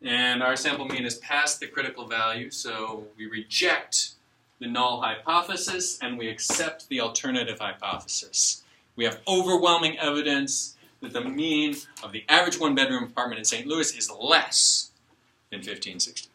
And our sample mean is past the critical value, so we reject the null hypothesis and we accept the alternative hypothesis. We have overwhelming evidence that the mean of the average one-bedroom apartment in St. Louis is less than 1560.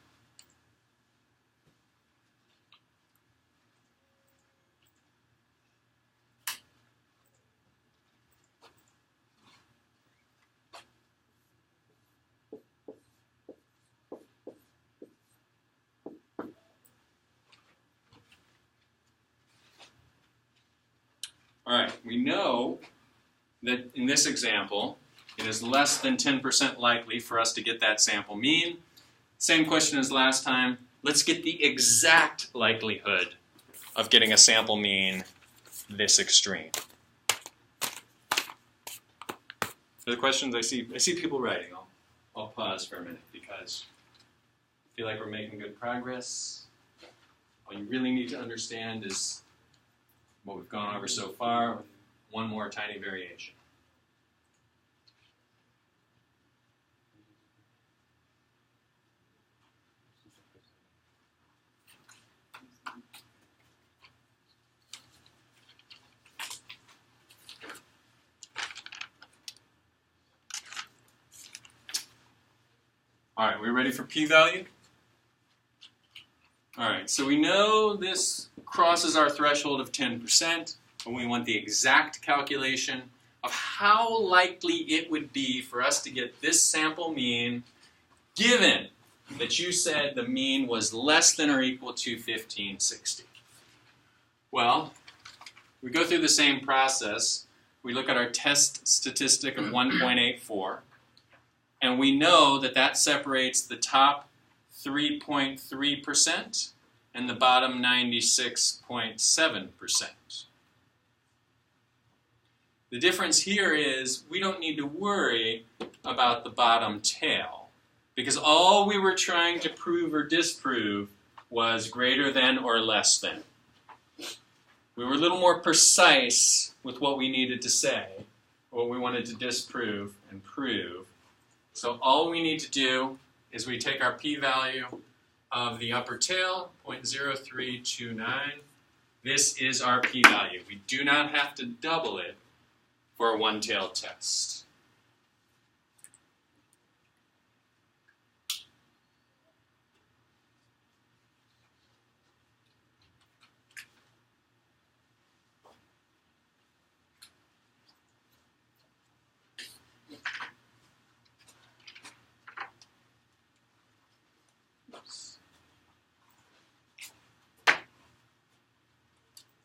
All right, we know that in this example, it is less than 10% likely for us to get that sample mean. Same question as last time. Let's get the exact likelihood of getting a sample mean this extreme. For the questions I see people writing. I'll pause for a minute because I feel like we're making good progress. All you really need to understand is what we've gone over so far with one more tiny variation. All right, we ready for p-value? All right, so we know this crosses our threshold of 10%, and we want the exact calculation of how likely it would be for us to get this sample mean, given that you said the mean was less than or equal to 1560. Well, we go through the same process. We look at our test statistic of 1.84, and we know that that separates the top 3.3% and the bottom 96.7%. The difference here is we don't need to worry about the bottom tail because all we were trying to prove or disprove was greater than or less than. We were a little more precise with what we needed to say, what we wanted to disprove and prove. So all we need to do is we take our p-value of the upper tail, 0.0329. This is our p-value. We do not have to double it for a one-tailed test.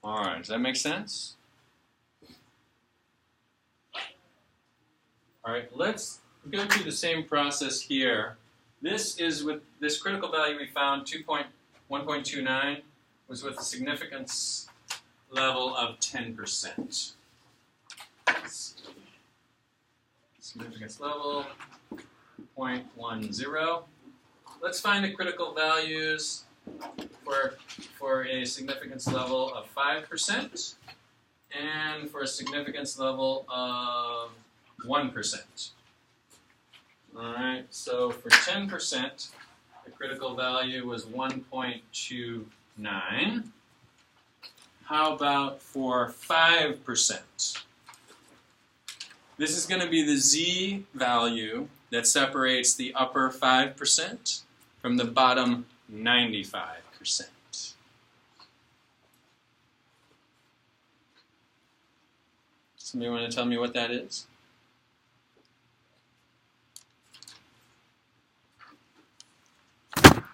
All right, does that make sense? All right, let's go through the same process here. This is with this critical value we found, 1.29, was with a significance level of 10%. Significance level, 0.10. Let's find the critical values for a significance level of 5% and for a significance level of 1%. All right, so for 10%, the critical value was 1.29. How about for 5%? This is going to be the z value that separates the upper 5% from the bottom 95%. Somebody want to tell me what that is?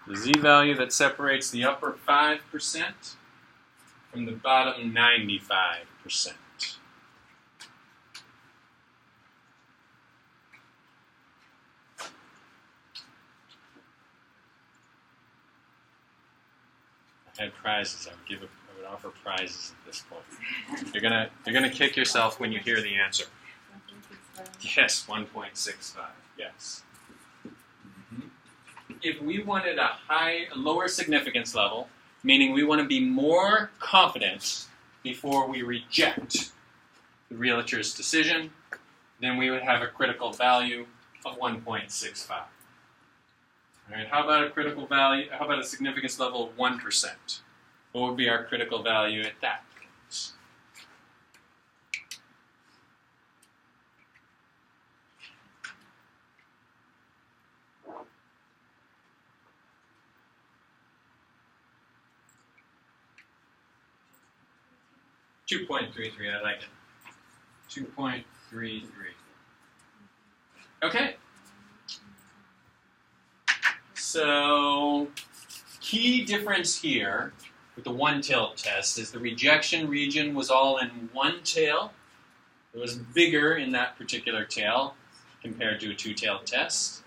The z-value that separates the upper 5% from the bottom 95%. I had prizes. I would offer prizes at this point. You're gonna kick yourself when you hear the answer. Yes, 1.65. Yes. If we wanted a lower significance level, meaning we want to be more confident before we reject the realtor's decision, then we would have a critical value of 1.65. All right, how about a critical value, how about a significance level of 1%? What would be our critical value at that case? .33, I like it. 2.33. Okay. So, key difference here with the one-tailed test is the rejection region was all in one tail. It was bigger in that particular tail compared to a two-tailed test.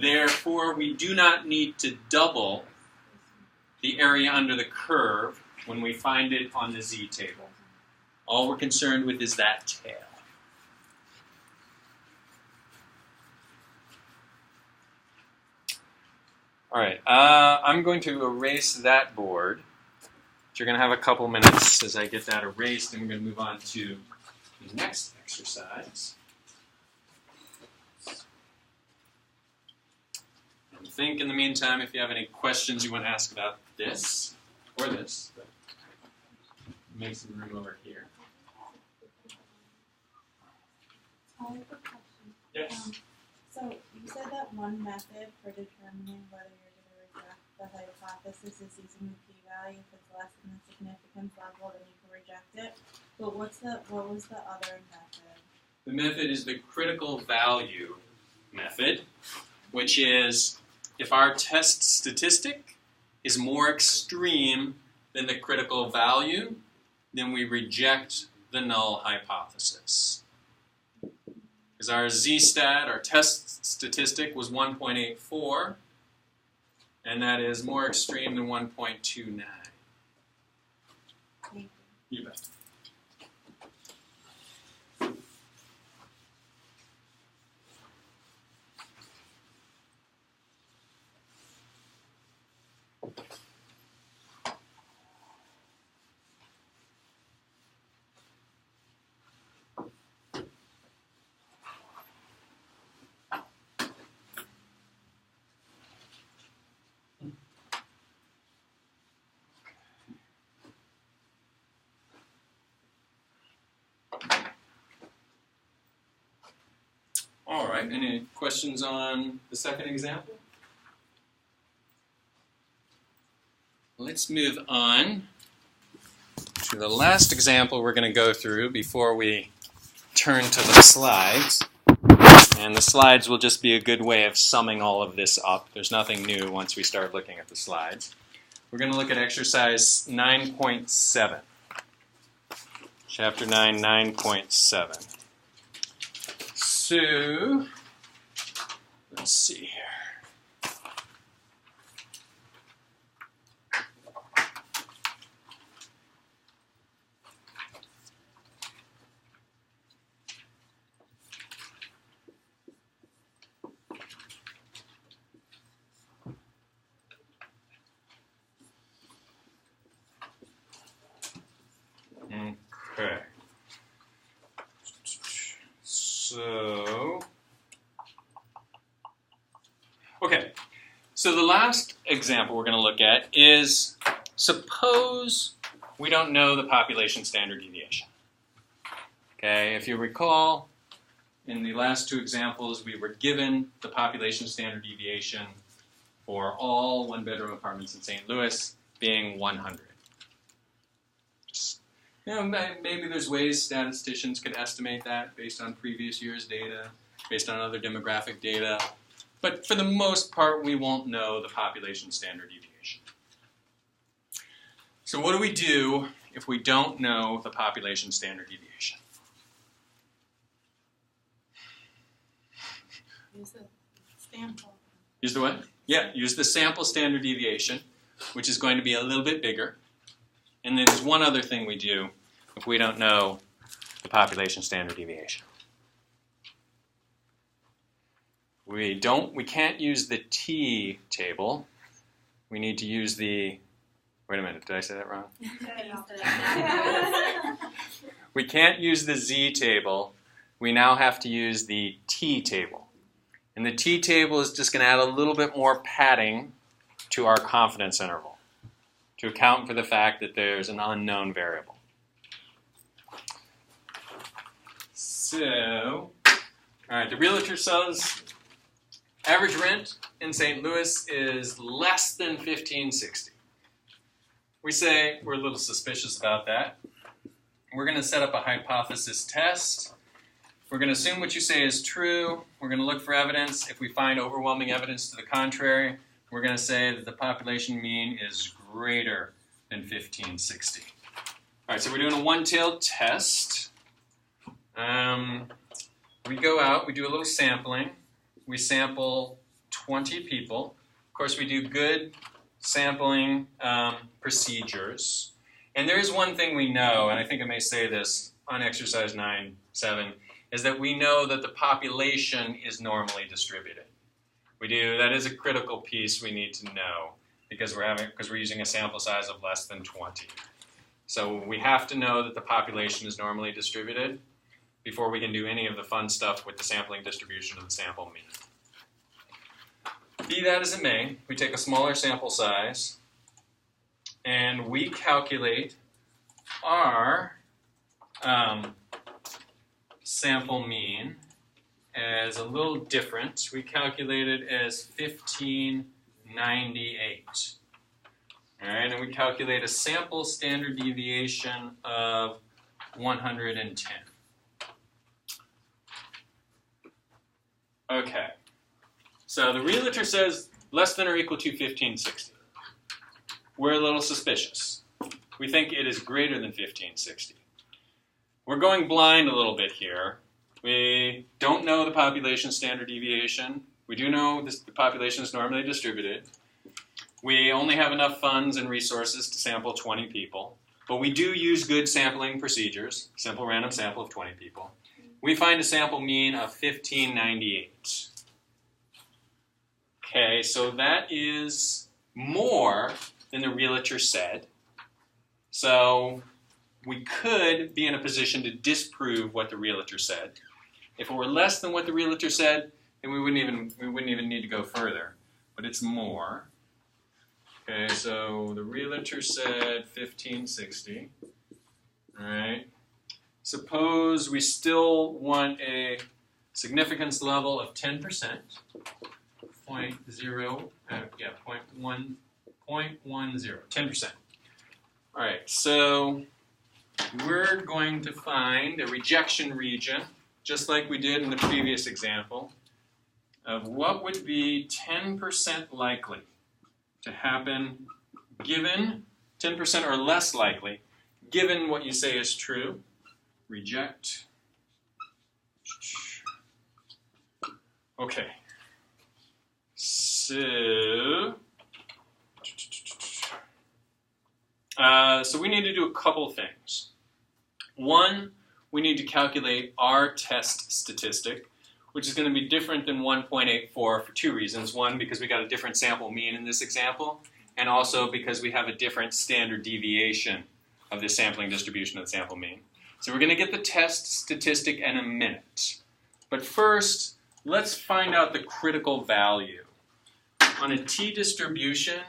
Therefore, we do not need to double the area under the curve when we find it on the z-table. All we're concerned with is that tail. All right, I'm going to erase that board. You're going to have a couple minutes as I get that erased, and we're going to move on to the next exercise. And think in the meantime if you have any questions you want to ask about this or this. But make some room over here. I have a question. Yes. So you said that one method for determining whether you're going to reject the hypothesis is using the p-value. If it's less than the significance level, then you can reject it. But what was the other method? The method is the critical value method, which is if our test statistic is more extreme than the critical value, then we reject the null hypothesis. Because our z-stat, our test statistic, was 1.84, and that is more extreme than 1.29. Thank you. You bet. All right, any questions on the second example? Let's move on to the last example we're going to go through before we turn to the slides. And the slides will just be a good way of summing all of this up. There's nothing new once we start looking at the slides. We're going to look at exercise 9.7. Chapter 9, 9.7. So, let's see here. Okay. So the last example we're going to look at is, suppose we don't know the population standard deviation. Okay, if you recall, in the last two examples, we were given the population standard deviation for all one-bedroom apartments in St. Louis being 100. You know, maybe there's ways statisticians could estimate that based on previous year's data, based on other demographic data. But for the most part, we won't know the population standard deviation. So what do we do if we don't know the population standard deviation? Use the sample. Use the what? Yeah, use the sample standard deviation, which is going to be a little bit bigger. And then there's one other thing we do if we don't know the population standard deviation. We can't use the T table. We need to use the, wait a minute, did I say that wrong? We can't use the Z table. we now have to use the t-table. And the t-table is just going to add a little bit more padding to our confidence interval to account for the fact that there's an unknown variable. So, all right, the realtor says average rent in St. Louis is less than $1,560. We say we're a little suspicious about that. We're going to set up a hypothesis test. We're going to assume what you say is true. We're going to look for evidence. If we find overwhelming evidence to the contrary, we're going to say that the population mean is greater than 1,560. All right, so we're doing a one-tailed test. We go out, we do a little sampling. We sample 20 people. Of course, we do good sampling procedures. And there is one thing we know, and I think I may say this on exercise 9.7, is that we know that the population is normally distributed. That is a critical piece we need to know because we're using a sample size of less than 20. So we have to know that the population is normally distributed before we can do any of the fun stuff with the sampling distribution of the sample mean. Be that as it may, we take a smaller sample size and we calculate our sample mean as a little different. We calculate it as 1598. All right, and we calculate a sample standard deviation of 110. Okay, so the realtor says less than or equal to 1560. We're a little suspicious. We think it is greater than 1560. We're going blind a little bit here. We don't know the population standard deviation. We do know the population is normally distributed. We only have enough funds and resources to sample 20 people. But we do use good sampling procedures, simple random sample of 20 people. We find a sample mean of 1598. Okay, so that is more than the realtor said. So we could be in a position to disprove what the realtor said. If it were less than what the realtor said, then we wouldn't even need to go further. But it's more. Okay, so the realtor said 1560. All right. Suppose we still want a significance level of 10%. 0.10. 10%. All right, so we're going to find a rejection region, just like we did in the previous example, of what would be 10% likely to happen given 10% or less likely, given what you say is true. Reject. Okay. So we need to do a couple things. One, we need to calculate our test statistic, which is going to be different than 1.84 for two reasons. One, because we got a different sample mean in this example, and also because we have a different standard deviation of the sampling distribution of the sample mean. So we're going to get the test statistic in a minute. But first, let's find out the critical value. On a t-distribution,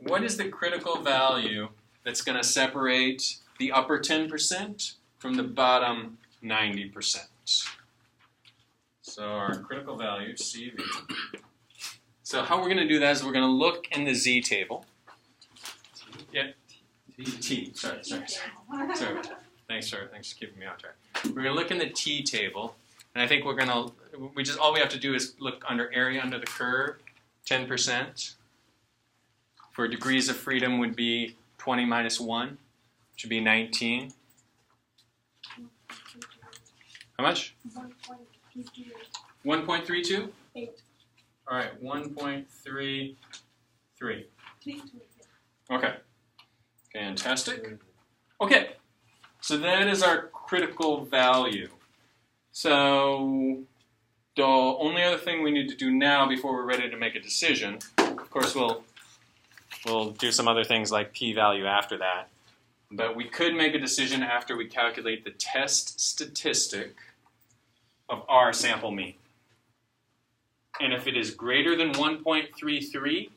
what is the critical value that's going to separate the upper 10% from the bottom 90%? So our critical value, CV. So how we're going to do that is we're going to look in the Z table. Yeah, T. Sorry. Thanks for keeping me on track. We're going to look in the T table, and I think we're going to, all we have to do is look under area under the curve, 10%. For degrees of freedom would be 20 minus 1, which would be 19. How much? 1.32? 8. All right, 1.33. Okay, fantastic. Okay, so that is our critical value. So the only other thing we need to do now before we're ready to make a decision, of course we'll do some other things like p-value after that, but we could make a decision after we calculate the test statistic of our sample mean. And if it is greater than 1.33,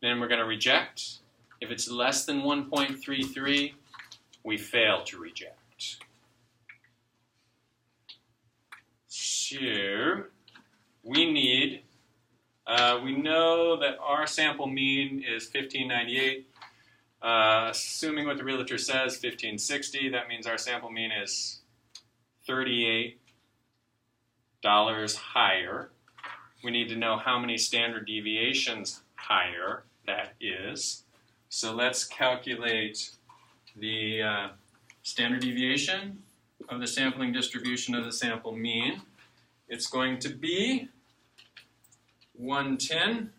then we're going to reject. If it's less than 1.33, we fail to reject. So we need, we know that our sample mean is 1598. Assuming what the realtor says, 1560, that means our sample mean is $38 higher. We need to know how many standard deviations higher that is. So let's calculate the standard deviation of the sampling distribution of the sample mean. It's going to be 110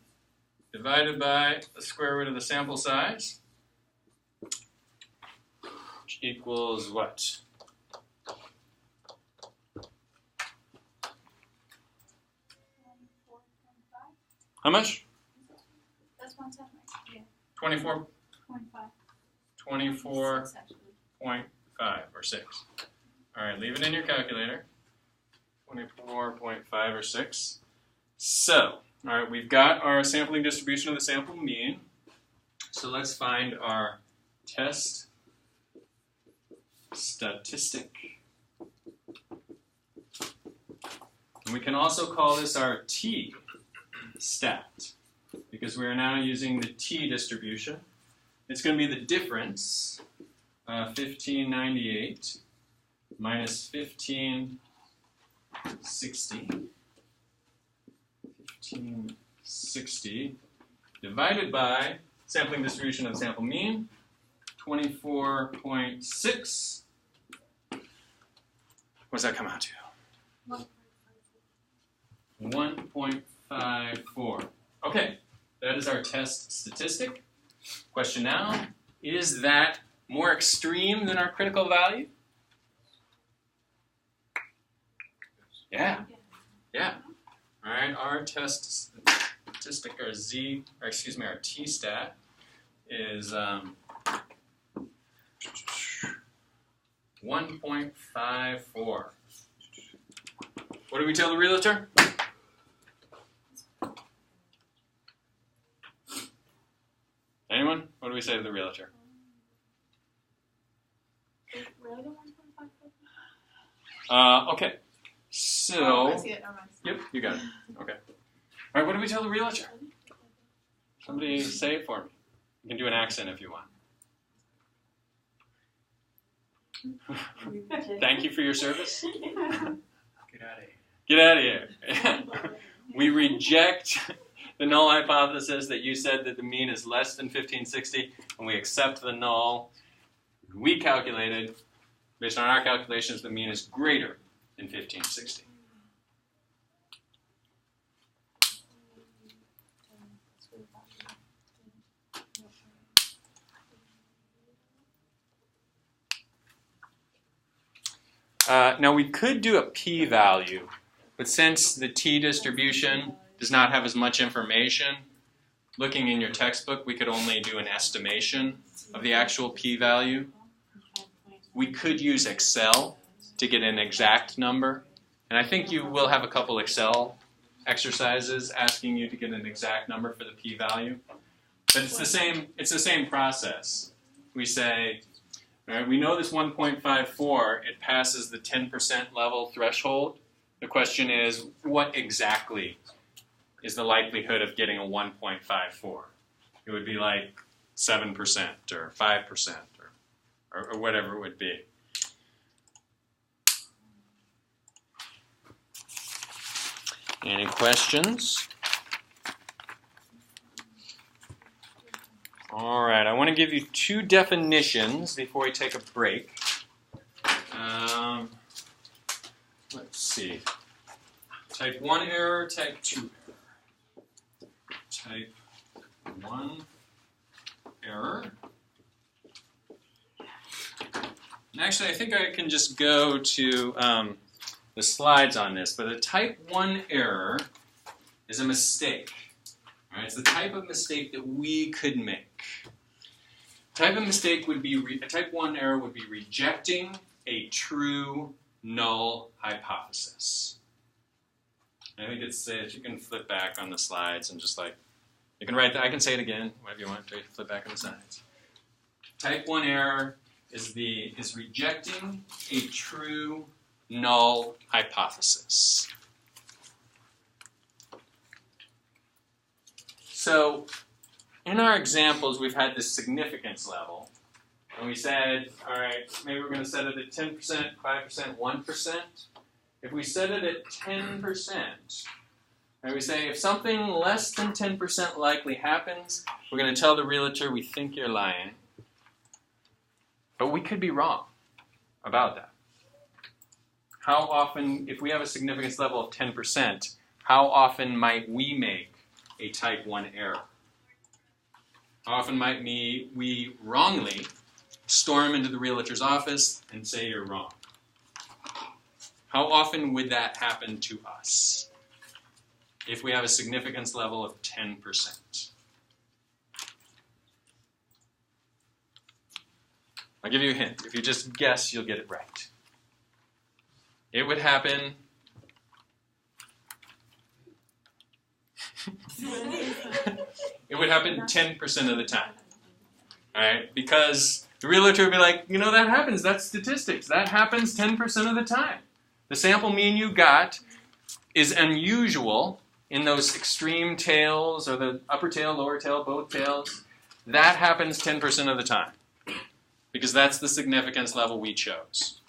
divided by the square root of the sample size, which equals what? How much? That's 110, right? Yeah. 24. 0.5. 24.5 or 6. All right, leave it in your calculator. 24.5 or 6. So, all right, we've got our sampling distribution of the sample mean. So let's find our test statistic. And we can also call this our t-stat, because we are now using the t-distribution. It's going to be the difference, 1598 minus 1560. 1560 divided by sampling distribution of the sample mean, 24.6. What does that come out to? 1.54. Okay, that is our test statistic. Question now, is that more extreme than our critical value? Yeah. Yeah. All right, our test statistic, our our t-stat is 1.54. What do we tell the realtor? Anyone? What do we say to the realtor? Really, 1.5? Okay. So, Oh, I see it. Never mind. yep, you got it. Okay. All right, what do we tell the realtor? Somebody say it for me. You can do an accent if you want. Thank you for your service. Get out of here. Get out of here. We reject the null hypothesis that you said that the mean is less than 1560, and we accept the null. We calculated, based on our calculations, the mean is greater than 1560. Now we could do a p-value, but since the t-distribution does not have as much information, looking in your textbook, we could only do an estimation of the actual p-value. We could use Excel to get an exact number, and I think you will have a couple Excel exercises asking you to get an exact number for the p-value. But it's the same process. We say, all right, we know this 1.54, it passes the 10% level threshold. The question is, what exactly is the likelihood of getting a 1.54? It would be like 7% or 5% or whatever it would be. Any questions? All right, I want to give you two definitions before we take a break. Let's see. Type 1 error, type 2 error. Type 1 error. And actually, I think I can just go to the slides on this, but a type 1 error is a mistake. All right, it's the type of mistake that we could make. Type of mistake would be, a type 1 error would be rejecting a true null hypothesis. I think it's you can flip back on the slides and just like, you can write that, I can say it again, whatever you want, flip back on the slides. Type 1 error is rejecting a true null hypothesis. So in our examples, we've had this significance level. And we said, all right, maybe we're going to set it at 10%, 5%, 1%. If we set it at 10%, and we say if something less than 10% likely happens, we're going to tell the realtor we think you're lying. But we could be wrong about that. How often, if we have a significance level of 10%, how often might we make a type 1 error? How often might we wrongly storm into the realtor's office and say you're wrong? How often would that happen to us if we have a significance level of 10%? I'll give you a hint. If you just guess, you'll get it right. It would happen it would happen 10% of the time. All right? Because the realtor would be like, you know, that happens. That's statistics. That happens 10% of the time. The sample mean you got is unusual in those extreme tails or the upper tail, lower tail, both tails. That happens 10% of the time because that's the significance level we chose.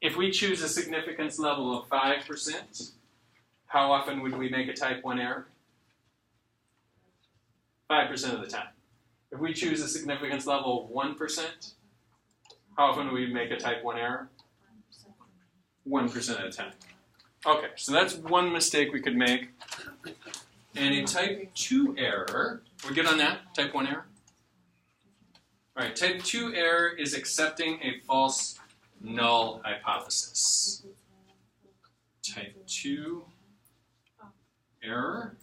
If we choose a significance level of 5%, how often would we make a type 1 error? 5% of the time. If we choose a significance level of 1%, how often would we make a type 1 error? 1% of the time. Okay, so that's one mistake we could make. And a type 2 error, we're good on that? Type 1 error? All right, type 2 error is accepting a false null hypothesis. Type 2 error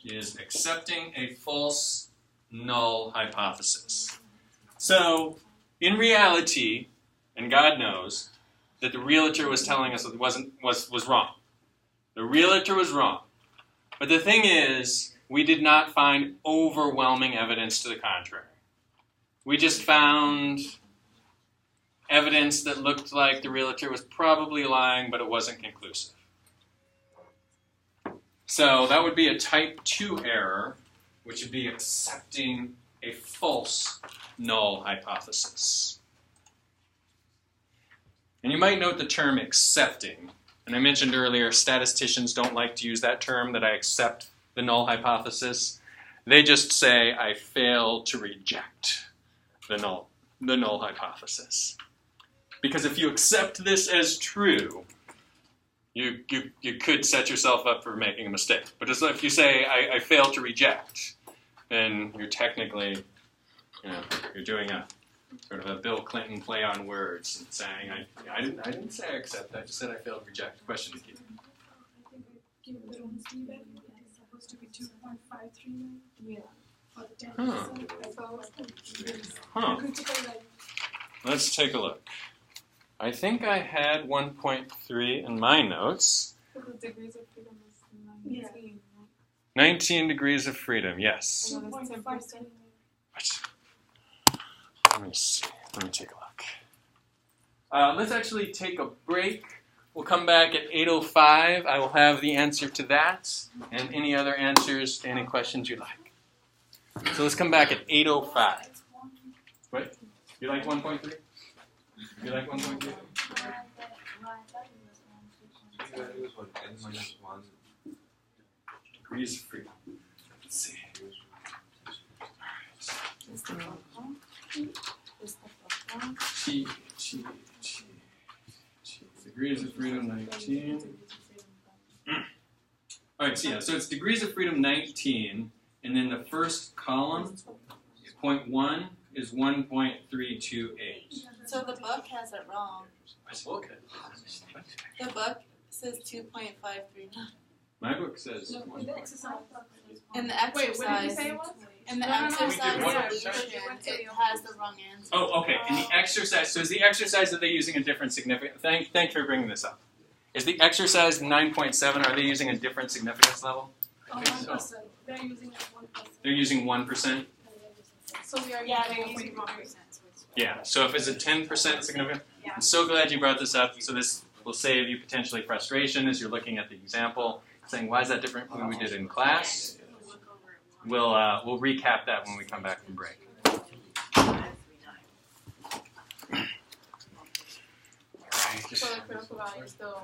is accepting a false null hypothesis. So, in reality, and God knows, that the realtor was telling us it was wrong. The realtor was wrong. But the thing is, we did not find overwhelming evidence to the contrary. We just found evidence that looked like the realtor was probably lying, but it wasn't conclusive. So that would be a type 2 error, which would be accepting a false null hypothesis. And you might note the term accepting. And I mentioned earlier, statisticians don't like to use that term, that I accept the null hypothesis. They just say, I fail to reject the null hypothesis. Because if you accept this as true, you could set yourself up for making a mistake. But just if you say, I fail to reject, then you're technically, you're doing a sort of a Bill Clinton play on words and saying, I didn't say I accept, I just said I failed to reject. Question, Nikki. I think I give a little mistake. It's supposed to be 2.539. Yeah. Or 10%. Huh. Let's take a look. I think I had 1.3 in my notes. Because degrees of freedom is 19, right? 19 degrees of freedom, yes. 2.539. What? Let me see. Let me take a look. Let's actually take a break. We'll come back at 8:05. I will have the answer to that and any other answers to any questions you like. So let's come back at 8:05. What? You like 1.3? You like 1.3? Degrees of freedom. Let's see. T. Degrees of freedom 19. Alright, so it's degrees of freedom 19, and then the first column, 0.1, is 1.328. So the book has it wrong. Okay. The book says 2.539. My book says. No, in the exercise. In the Wait, what did you exercise, say it was? in the No, no, no, exercise we did one solution, percent. it has the wrong answer. Oh, okay. And the exercise. So is the exercise, are they using a different significance? Thank you for bringing this up. Is the exercise 9.7? Are they using a different significance level? Oh, 1%. They're using it 1%. They're using 1%. So we are Yeah, using they're using 1%. 1%. Yeah. So if it's a 10% significant, Yeah. I'm so glad you brought this up. So this will save you potentially frustration as you're looking at the example, saying why is that different from what we did in class? We'll recap that when we come back from break. So the critical value is still